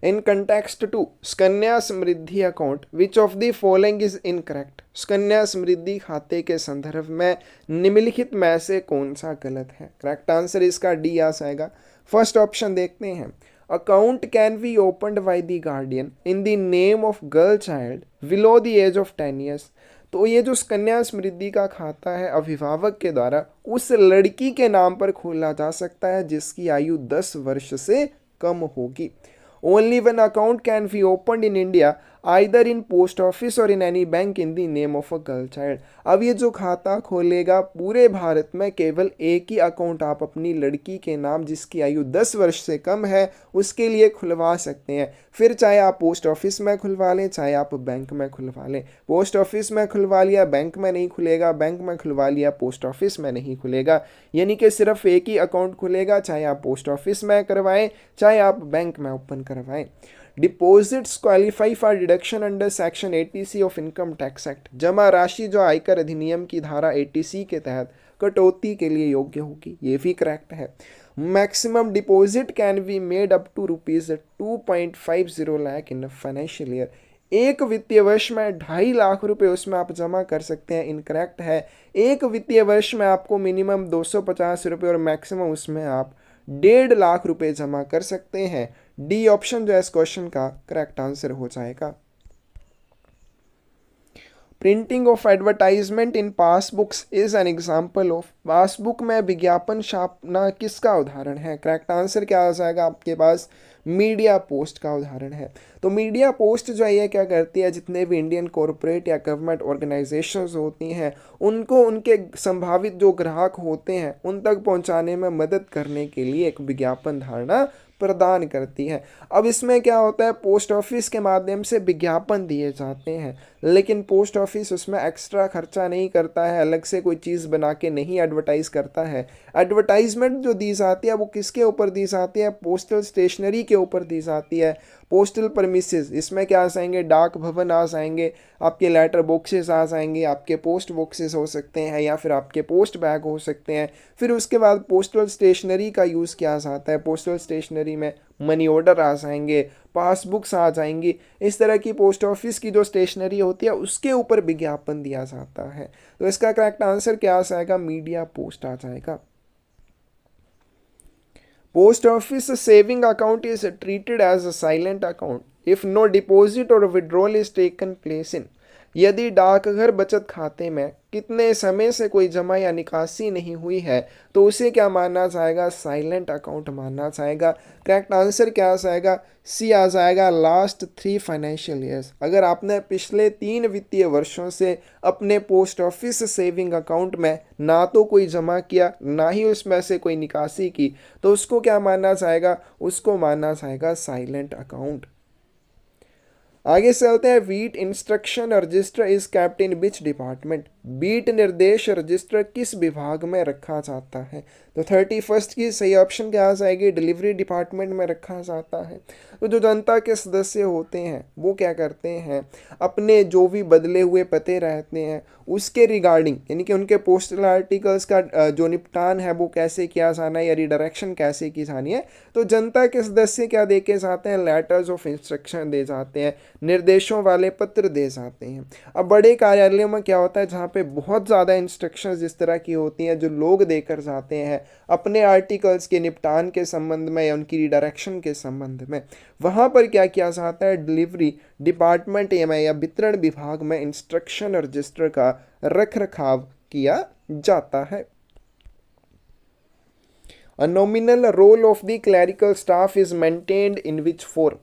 In context to Sukanya Samriddhi account which of the following is incorrect, Sukanya Samriddhi खाते के संदर्भ में निम्नलिखित में से कौन सा गलत है। करेक्ट आंसर इसका डी आ जाएगा। फर्स्ट ऑप्शन देखते हैं, account can be opened by the guardian in the name of girl child below the age of 10 years. तो ये जो सुकन्या समृद्धि का खाता है अभिभावक के द्वारा उस लड़की के नाम पर खोला जा सकता है जिसकी आयु 10 वर्ष से कम होगी। Only one account can be opened in India either in post office or in any bank in the name of a girl child. अब ये जो खाता खोलेगा पूरे भारत में केवल एक ही अकाउंट आप अपनी लड़की के नाम जिसकी आयु 10 वर्ष से कम है उसके लिए खुलवा सकते हैं। फिर चाहे आप पोस्ट ऑफिस में खुलवा लें, चाहे आप बैंक में खुलवा लें। पोस्ट ऑफिस में खुलवा लिया बैंक में नहीं खुलेगा, बैंक में खुलवा लिया पोस्ट ऑफिस में नहीं खुलेगा, यानी कि सिर्फ एक ही अकाउंट खुलेगा, चाहे आप पोस्ट ऑफिस में करवाएं चाहे आप बैंक में ओपन करवाएं। Deposits qualify for deduction under section 80C of income tax act, जमा राशि जो आयकर अधिनियम की धारा 80C के तहत कटौती के लिए योग्य होगी, ये भी करेक्ट है। Maximum deposit can be made up to ₹2.50 lakh in financial year, एक वित्तीय वर्ष में 2.5 लाख रुपए उसमें आप जमा कर सकते हैं, इनकरेक्ट है। एक वित्तीय वर्ष में आपको मिनिमम 250 रुपये और मैक्सिमम उसमें आप 1.5 लाख रुपए जमा कर सकते हैं। डी ऑप्शन जो है इस क्वेश्चन का करेक्ट आंसर हो जाएगा। Printing of advertisement in passbooks is an example of, passbook में विज्ञापन छापना किसका उदाहरण है। करेक्ट आंसर क्या आ जाएगा आपके पास, मीडिया पोस्ट का उदाहरण है। तो मीडिया पोस्ट जो है ये क्या करती है, जितने भी इंडियन कॉरपोरेट या गवर्नमेंट ऑर्गेनाइजेशंस होती हैं उनको उनके संभावित जो ग्राहक होते हैं उन तक पहुंचाने में मदद करने के लिए एक विज्ञापन धारणा प्रदान करती है। अब इसमें क्या होता है, पोस्ट ऑफिस के माध्यम से विज्ञापन दिए जाते हैं, लेकिन पोस्ट ऑफिस उसमें एक्स्ट्रा खर्चा नहीं करता है, अलग से कोई चीज़ बना के नहीं एडवर्टाइज करता है, एडवर्टाइजमेंट जो दी जाती है वो किसके ऊपर दी जाती है, पोस्टल स्टेशनरी के ऊपर दी जाती है। पोस्टल परमिसेस, इसमें क्या आ जाएंगे, डाक भवन आ जाएंगे, आपके लेटर बॉक्सेस आ जाएंगे, आपके पोस्ट बॉक्सेस हो सकते हैं या फिर आपके पोस्ट बैग हो सकते हैं। फिर उसके बाद पोस्टल स्टेशनरी का यूज़ किया जाता है, पोस्टल स्टेशनरी में मनी ऑर्डर आ जाएंगे, पासबुक्स आ जाएंगी। इस तरह की पोस्ट ऑफिस की जो स्टेशनरी होती है उसके ऊपर विज्ञापन दिया जाता है। तो इसका करेक्ट आंसर क्या आ जाएगा, मीडिया पोस्ट आ जाएगा। Post office saving account is treated as a silent account if no deposit or withdrawal is taken place in। यदि डाकघर बचत खाते में कितने समय से कोई जमा या निकासी नहीं हुई है तो उसे क्या माना जाएगा, साइलेंट अकाउंट माना जाएगा। करेक्ट आंसर क्या आ जाएगा, सी आ जाएगा, लास्ट 3 फाइनेंशियल ईयर्स। अगर आपने पिछले 3 वित्तीय वर्षों से अपने पोस्ट ऑफिस सेविंग अकाउंट में ना तो कोई जमा किया ना ही उसमें से कोई निकासी की तो उसको क्या माना जाएगा, उसको माना जाएगा साइलेंट अकाउंट। आगे चलते हैं, beat instruction register is kept in which department. Beat निर्देश रजिस्टर किस विभाग में रखा जाता है। तो 31 की सही ऑप्शन क्या आ जाएगी, डिलीवरी डिपार्टमेंट में रखा जाता है। तो जो जनता के सदस्य होते हैं वो क्या करते हैं, अपने जो भी बदले हुए पते रहते हैं उसके रिगार्डिंग, यानी कि उनके पोस्टल आर्टिकल्स का जो निपटान है वो कैसे किया जाना है या रिडायरेक्शन कैसे की जानी है, तो जनता के सदस्य क्या दे के जाते हैं, लेटर्स ऑफ इंस्ट्रक्शन दे जाते हैं, निर्देशों वाले पत्र दे जाते हैं। अब बड़े कार्यालयों में क्या होता है, जहाँ पे बहुत ज़्यादा इंस्ट्रक्शंस इस तरह की होती हैं जो लोग देकर जाते हैं अपने आर्टिकल्स के निपटान के संबंध में या उनकी रिडायरेक्शन के संबंध में, वहाँ पर क्या किया जाता है, डिलीवरी डिपार्टमेंट या वितरण विभाग में इंस्ट्रक्शन रजिस्टर का रख रखाव किया जाता है। A nominal role of the clerical staff is maintained in which form?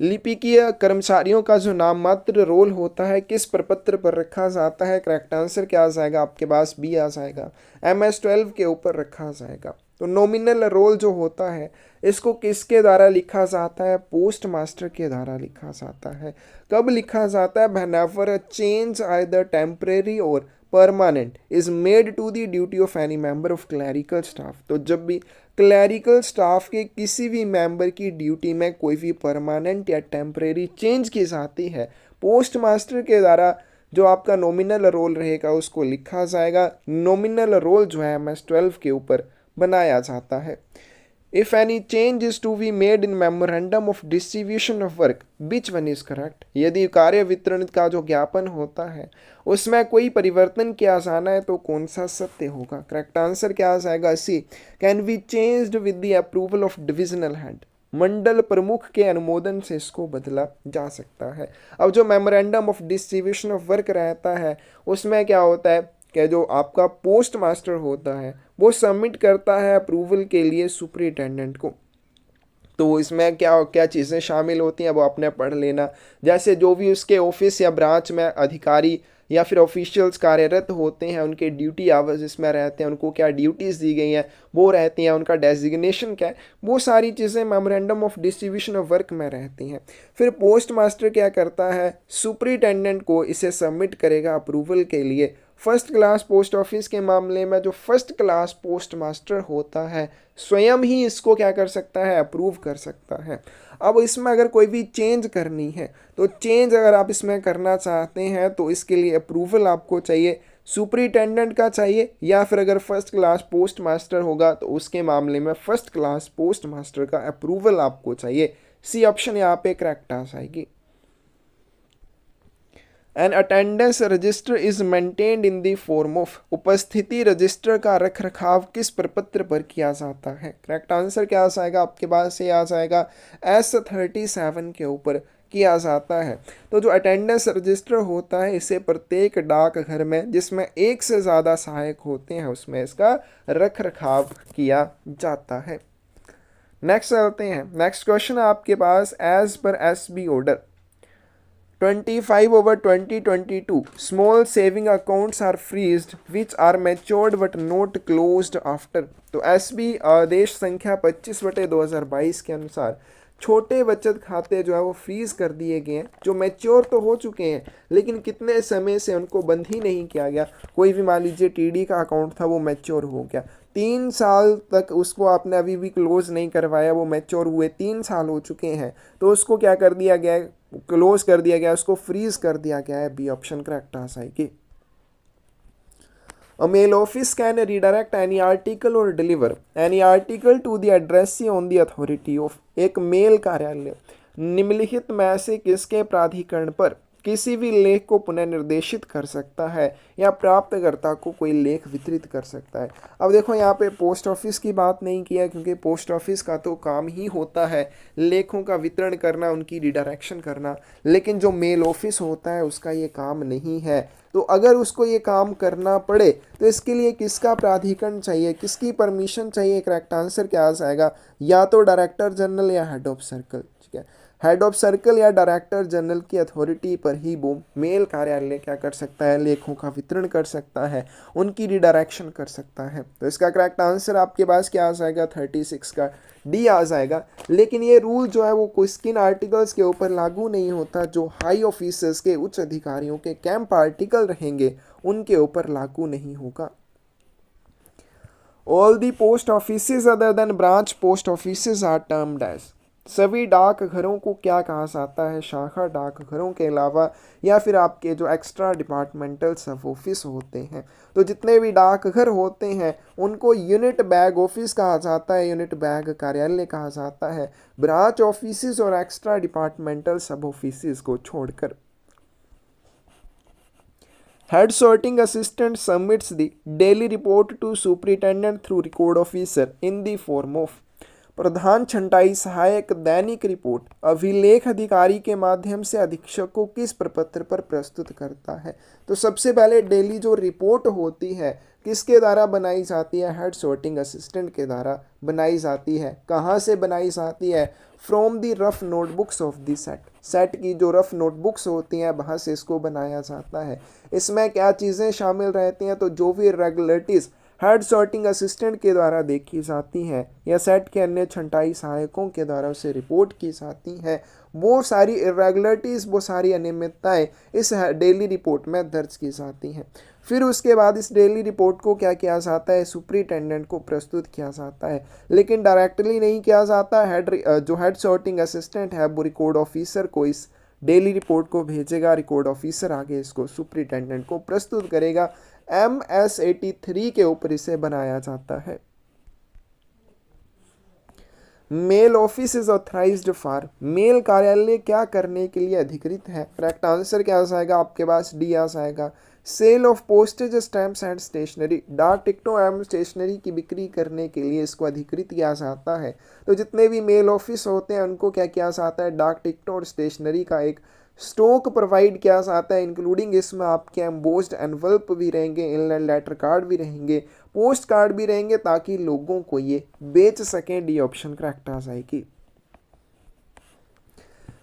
लिपिकीय कर्मचारियों का जो नाम मात्र रोल होता है किस प्रपत्र पर रखा जाता है। करेक्ट आंसर क्या आ जाएगा आपके पास, बी आ जाएगा, MS-12 के ऊपर रखा जाएगा। तो नॉमिनल रोल जो होता है इसको किसके द्वारा लिखा जाता है, पोस्ट मास्टर के द्वारा लिखा जाता है। कब लिखा जाता है, whenever a change either temporary or permanent is made to the duty of any member of clerical staff. तो जब भी क्लैरिकल स्टाफ के किसी भी मेंबर की ड्यूटी में कोई भी परमानेंट या टेम्परेरी चेंज की जाती है, पोस्ट मास्टर के द्वारा जो आपका नॉमिनल रोल रहेगा उसको लिखा जाएगा। नॉमिनल रोल जो है MS-12 के ऊपर बनाया जाता है। If any change is to be made in memorandum of distribution of work which one is correct. यदि कार्य वितरण का जो ज्ञापन होता है उसमें कोई परिवर्तन किया जाना है तो कौन सा सत्य होगा। करेक्ट आंसर क्या आ जाएगा, C, can be changed with the approval of divisional head. मंडल प्रमुख के अनुमोदन से इसको बदला जा सकता है। अब जो memorandum of distribution of work रहता है उसमें क्या होता है कि जो आपका पोस्ट मास्टर होता है वो सबमिट करता है अप्रूवल के लिए सुपरिटेंडेंट को। तो इसमें क्या क्या चीज़ें शामिल होती हैं वो आपने पढ़ लेना, जैसे जो भी उसके ऑफिस या ब्रांच में अधिकारी या फिर ऑफिशियल्स कार्यरत होते हैं उनके ड्यूटी आवर्स इसमें रहते हैं, उनको क्या ड्यूटीज़ दी गई हैं वो रहती हैं, उनका डेजिग्नेशन क्या है, वो सारी चीज़ें memorandum of distribution of work में रहती हैं। फिर पोस्ट मास्टर क्या करता है, सुपरिटेंडेंट को इसे सबमिट करेगा अप्रूवल के लिए। फर्स्ट क्लास पोस्ट ऑफिस के मामले में जो फर्स्ट क्लास पोस्ट मास्टर होता है स्वयं ही इसको क्या कर सकता है, अप्रूव कर सकता है। अब इसमें अगर कोई भी चेंज करनी है तो चेंज अगर आप इसमें करना चाहते हैं तो इसके लिए अप्रूवल आपको चाहिए, सुपरिटेंडेंट का चाहिए, या फिर अगर फर्स्ट क्लास पोस्ट मास्टर होगा तो उसके मामले में फर्स्ट क्लास पोस्ट मास्टर का अप्रूवल आपको चाहिए। सी ऑप्शन यहाँ पे करेक्ट आ जाएगी। An attendance register is maintained in the form of. उपस्थिति रजिस्टर का रख रखाव किस प्रपत्र पर किया जाता है। करेक्ट आंसर क्या आ जाएगा आपके पास, ये आ जाएगा S-37 के ऊपर किया जाता है। तो जो अटेंडेंस रजिस्टर होता है इसे प्रत्येक डाकघर में जिसमें एक से ज़्यादा सहायक होते हैं उसमें इसका रख रखाव किया जाता है। नेक्स्ट चलते हैं, नेक्स्ट क्वेश्चन आपके पास, as per SB order 25/2022 small saving accounts are freezed which are matured but not closed after। तो SB आदेश संख्या 25/2022 के अनुसार छोटे बचत खाते जो है वो फ्रीज कर दिए गए हैं, जो मैच्योर तो हो चुके हैं लेकिन कितने समय से उनको बंद ही नहीं किया गया। कोई भी मान लीजिए टीडी का अकाउंट था, वो मैच्योर हो गया, 3 साल तक उसको आपने अभी भी क्लोज नहीं करवाया, वो मैच्योर हुए 3 साल हो चुके हैं, तो उसको क्या कर दिया गया है, क्लोज कर दिया गया, उसको फ्रीज कर दिया गया है। बी ऑप्शन करेक्ट आ जाएगी। A mail office can redirect any article or deliver any article to the addressee on the authority of। एक मेल कार्यालय निम्नलिखित में से किसके प्राधिकरण पर किसी भी लेख को पुनः निर्देशित कर सकता है या प्राप्तकर्ता को कोई लेख वितरित कर सकता है। अब देखो यहाँ पे पोस्ट ऑफिस की बात नहीं किया, क्योंकि पोस्ट ऑफिस का तो काम ही होता है लेखों का वितरण करना, उनकी रिडायरेक्शन करना, लेकिन जो मेल ऑफिस होता है उसका ये काम नहीं है। तो अगर उसको ये काम करना पड़े तो इसके लिए किसका प्राधिकरण चाहिए, किसकी परमिशन चाहिए? करेक्ट आंसर क्या आ जाएगा? या तो डायरेक्टर जनरल या हेड ऑफ सर्कल। ठीक है, हेड ऑफ सर्कल या डायरेक्टर जनरल की अथॉरिटी पर ही वो मेल कार्यालय क्या कर सकता है, लेखों का वितरण कर सकता है, उनकी रिडायरेक्शन कर सकता है। तो इसका करेक्ट आंसर आपके पास क्या आ जाएगा? 36 का डी आ जाएगा। लेकिन ये रूल जो है वो किन आर्टिकल्स के ऊपर लागू नहीं होता? जो हाई ऑफिसर्स के, उच्च अधिकारियों के कैंप आर्टिकल रहेंगे उनके ऊपर लागू नहीं होगा। All the post offices other than branch post offices are termed as. सभी डाकघरों को क्या कहा जाता है? शाखा डाकघरों के अलावा, या फिर आपके जो एक्स्ट्रा डिपार्टमेंटल सब ऑफिस होते हैं। तो जितने भी डाकघर होते हैं उनको यूनिट बैग ऑफिस कहा जाता है, यूनिट बैग कार्यालय कहा जाता है, ब्रांच ऑफिसेज और एक्स्ट्रा डिपार्टमेंटल सब ऑफिसेज को छोड़कर। Head sorting assistant submits the daily report to superintendent through record officer in the form of. प्रधान छंटाई सहायक दैनिक रिपोर्ट अभिलेख अधिकारी के माध्यम से अधीक्षक को किस प्रपत्र पर प्रस्तुत करता है? तो सबसे पहले डेली जो रिपोर्ट होती है किसके द्वारा बनाई जाती है? हेड सॉर्टिंग असिस्टेंट के द्वारा बनाई जाती है। कहाँ से बनाई जाती है? From the rough notebooks of the set. Set की जो रफ नोटबुक्स होती हैं वहाँ से इसको बनाया जाता है। इसमें क्या चीज़ें शामिल रहती हैं? तो जो भी इरेगुलरिटीज़ हेड सॉर्टिंग असिस्टेंट के द्वारा देखी जाती हैं या सेट के अन्य छंटाई सहायकों के द्वारा उसे रिपोर्ट की जाती हैं, वो सारी इरेगुलरिटीज़, वो सारी अनियमितताएं इस डेली रिपोर्ट में दर्ज की जाती हैं। फिर उसके बाद इस डेली रिपोर्ट को क्या किया जाता है? सुपरिटेंडेंट को प्रस्तुत किया जाता है, लेकिन डायरेक्टली नहीं किया जाता। जो हेड सॉर्टिंग असिस्टेंट है वो रिकॉर्ड ऑफिसर को इस डेली रिपोर्ट को भेजेगा, रिकॉर्ड ऑफिसर आगे इसको सुपरिटेंडेंट को प्रस्तुत करेगा। MS 83 के ऊपर इसे बनाया जाता है। Mail office is authorised for. Mail कार्यालय क्या करने के लिए अधिकृत है? करेक्ट आंसर क्या आ जाएगा आपके पास? डी आ जाएगा। Sale of postage stamps and stationery. डाक टिकटों एवं स्टेशनरी की बिक्री करने के लिए इसको अधिकृत किया जाता है। तो जितने भी मेल ऑफिस होते हैं उनको क्या किया जाता है? डाक टिकटों और स्टेशनरी का एक स्टॉक प्रोवाइड किया जाता है, इंक्लूडिंग इसमें आपके एम्बोस्ड एनवल्प भी रहेंगे, इनलैंड लेटर कार्ड भी रहेंगे, पोस्ट कार्ड भी रहेंगे, ताकि लोगों को ये बेच सकें। डी ऑप्शन करेक्ट आ जाएगी।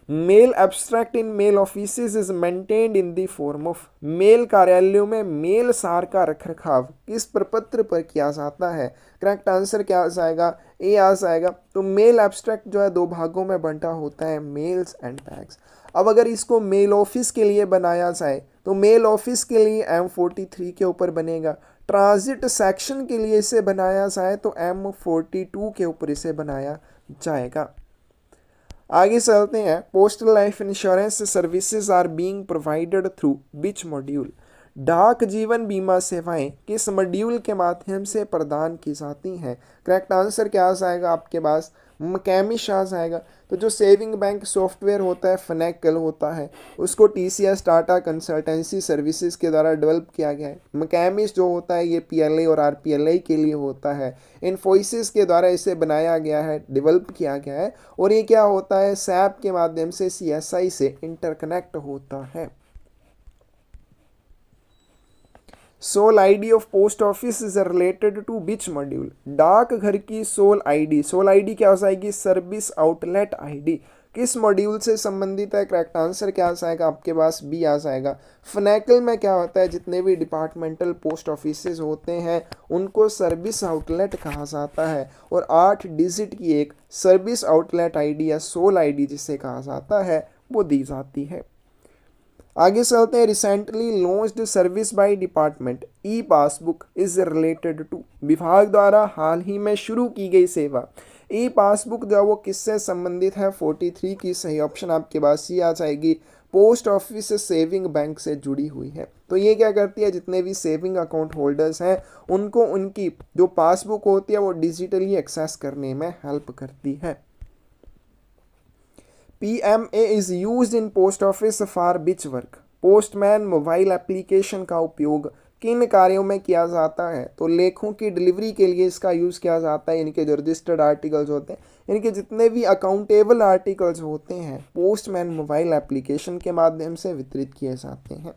Mail abstract in mail offices is maintained in the form of. Mail कार्यालयों में मेल सार का रखरखाव किस प्रपत्र पर किया जाता है? करेक्ट आंसर क्या आ जाएगा? ए आ जाएगा। तो मेल एब्स्ट्रैक्ट जो है दो भागों में बंटा होता है, मेल्स एंड टैग्स। अब अगर इसको मेल ऑफिस के लिए बनाया जाए तो मेल ऑफिस के लिए M43 के ऊपर बनेगा। ट्रांजिट सेक्शन के लिए इसे बनाया जाए तो M42 के ऊपर इसे बनाया जाएगा। आगे चलते हैं। Postal life insurance services are being provided through which module. डाक जीवन बीमा सेवाएं किस मॉड्यूल के माध्यम से प्रदान की जाती हैं? करेक्ट आंसर क्या आ जाएगा आपके पास? मैकेमिश आ जाएगा। तो जो सेविंग बैंक सॉफ्टवेयर होता है, फनेकल होता है, उसको TCS टाटा कंसल्टेंसी सर्विसेज के द्वारा डेवलप किया गया है। मैकेमिश जो होता है ये PLA और RPLA के लिए होता है। इन्फोसिस के द्वारा इसे बनाया गया है, डेवलप किया गया है, और ये क्या होता है? SAP के माध्यम से CSI से इंटरकनेक्ट होता है। Sole ID of post office is related to which module. डाक घर की सोल ID क्या हो जाएगी? सर्विस आउटलेट ID किस मॉड्यूल से संबंधित है? करेक्ट आंसर क्या आ जाएगा आपके पास? बी आ जाएगा। फनेकल में क्या होता है? जितने भी डिपार्टमेंटल पोस्ट ऑफिसेज होते हैं उनको सर्विस आउटलेट कहा जाता है, और 8 डिजिट की एक सर्विस आउटलेट आईडी या सोल आईडी जिसे कहा जाता है वो दी जाती है। आगे चलते हैं। Recently launched service by department e passbook is related to, विभाग द्वारा हाल ही में शुरू की गई सेवा ई पासबुक जो वो किससे संबंधित है? 43 की सही ऑप्शन आपके पास सी आ जाएगी। पोस्ट ऑफिस सेविंग बैंक से जुड़ी हुई है। तो ये क्या करती है? जितने भी सेविंग अकाउंट होल्डर्स हैं उनको उनकी जो पासबुक होती है वो डिजिटली एक्सेस करने में हेल्प करती है। PMA is used in post office for which work? Postman mobile application का उपयोग किन कार्यों में किया जाता है? तो लेखों की डिलीवरी के लिए इसका यूज़ किया जाता है। इनके जो रजिस्टर्ड आर्टिकल्स होते हैं, इनके जितने भी अकाउंटेबल आर्टिकल्स होते हैं पोस्टमैन मोबाइल एप्लीकेशन के माध्यम से वितरित किए जाते हैं।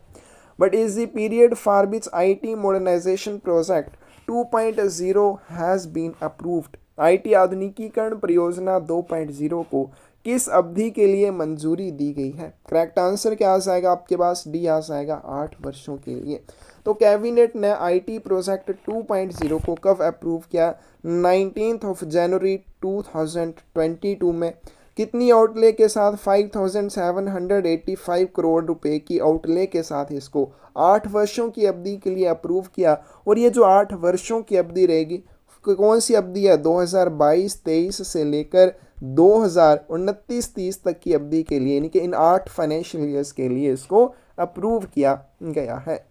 But is the period for which IT modernisation project 2.0 has been approved? IT आधुनिकीकरण परियोजना 2.0 को किस अवधि के लिए मंजूरी दी गई है? करेक्ट आंसर क्या आ जाएगा आपके पास? डी आ जाएगा, 8 वर्षों के लिए। तो कैबिनेट ने IT प्रोजेक्ट 2.0 को कब अप्रूव किया? 19 जनवरी 2022 में। कितनी आउटले के साथ? 5785 करोड़ रुपए की आउटले के साथ इसको 8 वर्षों की अवधि के लिए अप्रूव किया। और ये जो 8 वर्षों की अवधि रहेगी कौन सी अवधि है? 2022-23 से लेकर 2029-30 तक की अवधि के लिए, यानी कि इन 8 फाइनेंशियल ईयर्स के लिए इसको अप्रूव किया गया है।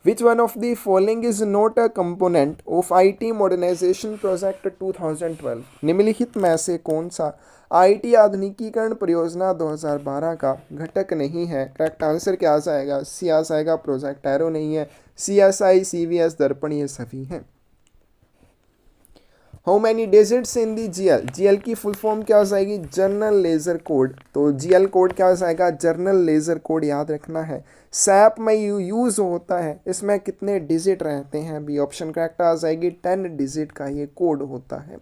Which one of the following is not a component of IT modernisation project 2012? निम्नलिखित में से कौन सा IT आधुनिकीकरण परियोजना 2012 का घटक नहीं है? करेक्ट आंसर क्या आ जाएगा? सी आ जाएगा, प्रोजेक्ट एरो नहीं है। CSI CVS दर्पण ये सभी हैं। How many digits in the GL की फुल फॉर्म क्या हो जाएगी? Journal ledger code. तो GL कोड क्या हो जाएगा? जर्नल लेजर कोड याद रखना है। सैप में यूज होता है, इसमें कितने डिजिट रहते हैं? बी ऑप्शन करेक्ट आ जाएगी, 10 डिजिट का ये कोड होता है।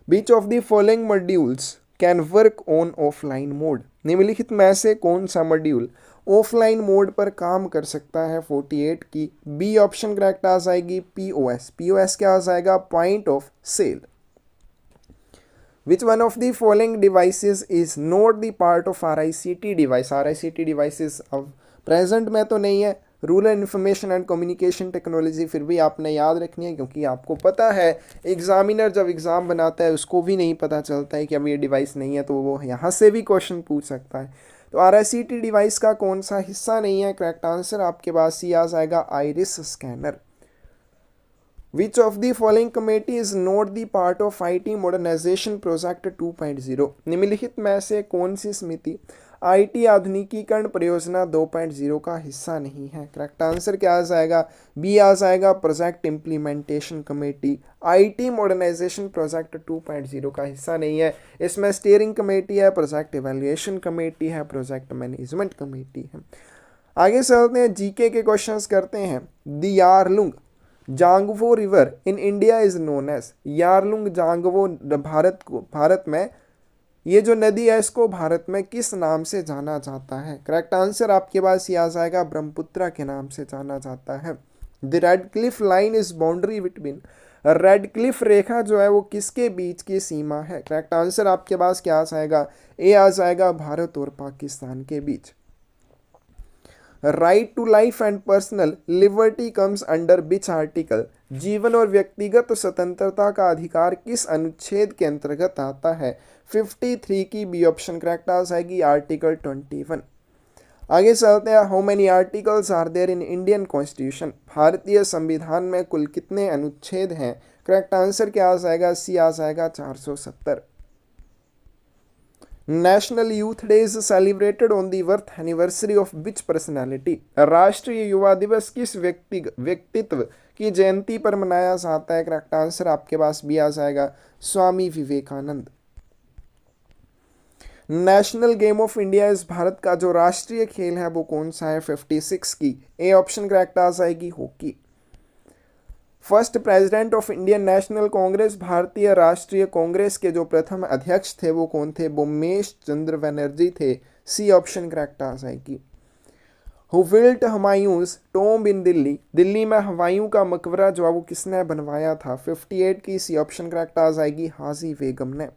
Which of the following modules can work on offline mode? निम्नलिखित में से कौन सा मॉड्यूल ऑफलाइन मोड पर काम कर सकता है? 48 की बी ऑप्शन करेक्ट आ जाएगी, POS क्या आ जाएगा? Point of sale. Which one of the following devices is not the part of RICT device? RICT devices अब प्रेजेंट में तो नहीं है। Rural information and communication technology फिर भी आपने याद रखनी है, क्योंकि आपको पता है एग्जामिनर जब एग्ज़ाम बनाता है उसको भी नहीं पता चलता है कि अब ये डिवाइस नहीं है, तो वो यहाँ से भी क्वेश्चन पूछ सकता है। तो RICT डिवाइस का कौन सा हिस्सा नहीं है? करेक्ट आंसर आपके पास सी आ जाएगा, iris scanner. Which of the following committee is not the part of IT modernisation project 2.0? निम्नलिखित में से कौन सी समिति IT आधुनिकीकरण परियोजना 2.0 का हिस्सा नहीं है? करेक्ट आंसर क्या आ जाएगा? बी आ जाएगा, project implementation committee. IT modernisation project 2.0 का हिस्सा नहीं है। इसमें स्टीयरिंग कमेटी है, प्रोजेक्ट इवैल्यूएशन कमेटी है, प्रोजेक्ट मैनेजमेंट कमेटी है। आगे चलते हैं, GK के क्वेश्चंस करते हैं। The Yarlung Zangbo river in India is known as? Yarlung Zangbo Bharat में ये जो नदी है इसको भारत में किस नाम से जाना जाता है? करेक्ट आंसर आपके पास ये आ जाएगा, ब्रह्मपुत्रा के नाम से जाना जाता है। The Radcliffe line is boundary between? Radcliffe रेखा जो है वो किसके बीच की सीमा है? करेक्ट आंसर आपके पास क्या आ जाएगा? ए आ जाएगा, भारत और पाकिस्तान के बीच। Right to life and personal liberty comes under which article? जीवन और व्यक्तिगत स्वतंत्रता का अधिकार किस अनुच्छेद के अंतर्गत आता है? 53 की बी ऑप्शन करेक्ट आ जाएगी, आर्टिकल 21। आगे चलते हैं। How many articles are there in Indian constitution? भारतीय संविधान में कुल कितने अनुच्छेद हैं? करेक्ट आंसर क्या आ जाएगा? सी आ जाएगा, 470। National youth day is celebrated on the birth anniversary of which personality? राष्ट्रीय युवा दिवस किस व्यक्तित्व की जयंती पर मनाया जाता है? करेक्ट आंसर आपके पास भी आ जाएगा, Swami Vivekananda. National game of India इस भारत का जो राष्ट्रीय खेल है वो कौन सा है? 56 की ए ऑप्शन करेक्ट आ जाएगी, hockey. First president of Indian national Congress, भारतीय राष्ट्रीय कांग्रेस के जो प्रथम अध्यक्ष थे वो कौन थे? उमेश चंद्र बनर्जी थे। सी ऑप्शन करेक्ट आ जाएगी। हु बिल्ट हुमायूंस टॉम्ब इन दिल्ली, दिल्ली में हुमायूं का मकबरा जो है वो किसने बनवाया था? 58 की सी ऑप्शन करेक्ट आ जाएगी, हाजी बेगम ने।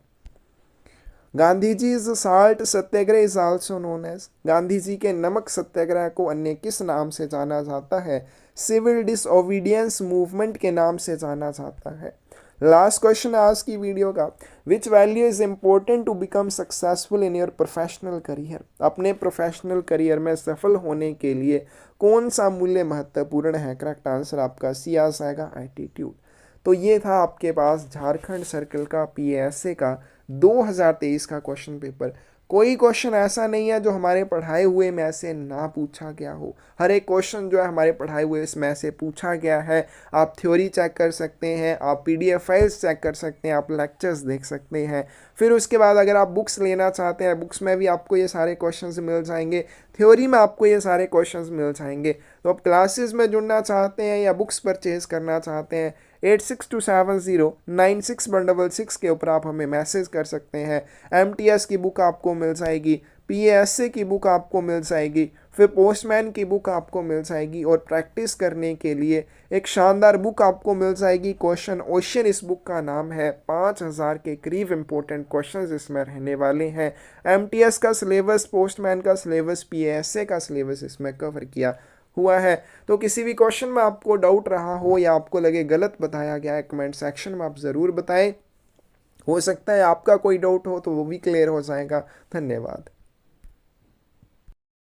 Gandhi ji salt Satyagraha is also known as, Gandhi ji के नमक सत्याग्रह को अन्य किस नाम से जाना जाता है? सिविल डिसओबीडियंस मूवमेंट के नाम से जाना जाता है। लास्ट क्वेश्चन आज की वीडियो का, which value is important to become successful in your professional career, अपने प्रोफेशनल करियर में सफल होने के लिए कौन सा मूल्य महत्वपूर्ण है? करेक्ट आंसर आपका सी आ जाएगा, एटीट्यूड। तो ये था आपके पास झारखंड सर्कल का पीएसए का 2023 का क्वेश्चन पेपर। कोई क्वेश्चन ऐसा नहीं है जो हमारे पढ़ाए हुए में से ना पूछा गया हो, हर एक क्वेश्चन जो है हमारे पढ़ाए हुए इसमें से पूछा गया है। आप थ्योरी चेक कर सकते हैं, आप पीडीएफ फाइल्स चेक कर सकते हैं, आप लेक्चर्स देख सकते हैं। फिर उसके बाद अगर आप बुक्स लेना चाहते हैं, बुक्स में भी आपको ये सारे क्वेश्चंस मिल जाएंगे, थ्योरी में आपको ये सारे क्वेश्चंस मिल जाएंगे। तो आप क्लासेस में जुड़ना चाहते हैं या बुक्स परचेज करना चाहते हैं, 8627096166 के ऊपर आप हमें मैसेज कर सकते हैं। एमटीएस की बुक आपको मिल जाएगी, पीएसए की बुक आपको मिल जाएगी, फिर पोस्टमैन की बुक आपको मिल जाएगी, और प्रैक्टिस करने के लिए एक शानदार बुक आपको मिल जाएगी, क्वेश्चन ओशन इस बुक का नाम है। 5000 के करीब इंपॉर्टेंट क्वेश्चंस इसमें रहने वाले हैं। एमटीएस का सिलेबस, पोस्टमैन का सिलेबस, पीएसए का सिलेबस इसमें कवर किया हुआ है। तो किसी भी क्वेश्चन में आपको डाउट रहा हो या आपको लगे गलत बताया गया है, कमेंट सेक्शन में आप ज़रूर बताएं। हो सकता है आपका कोई डाउट हो तो वो भी क्लियर हो जाएगा। धन्यवाद।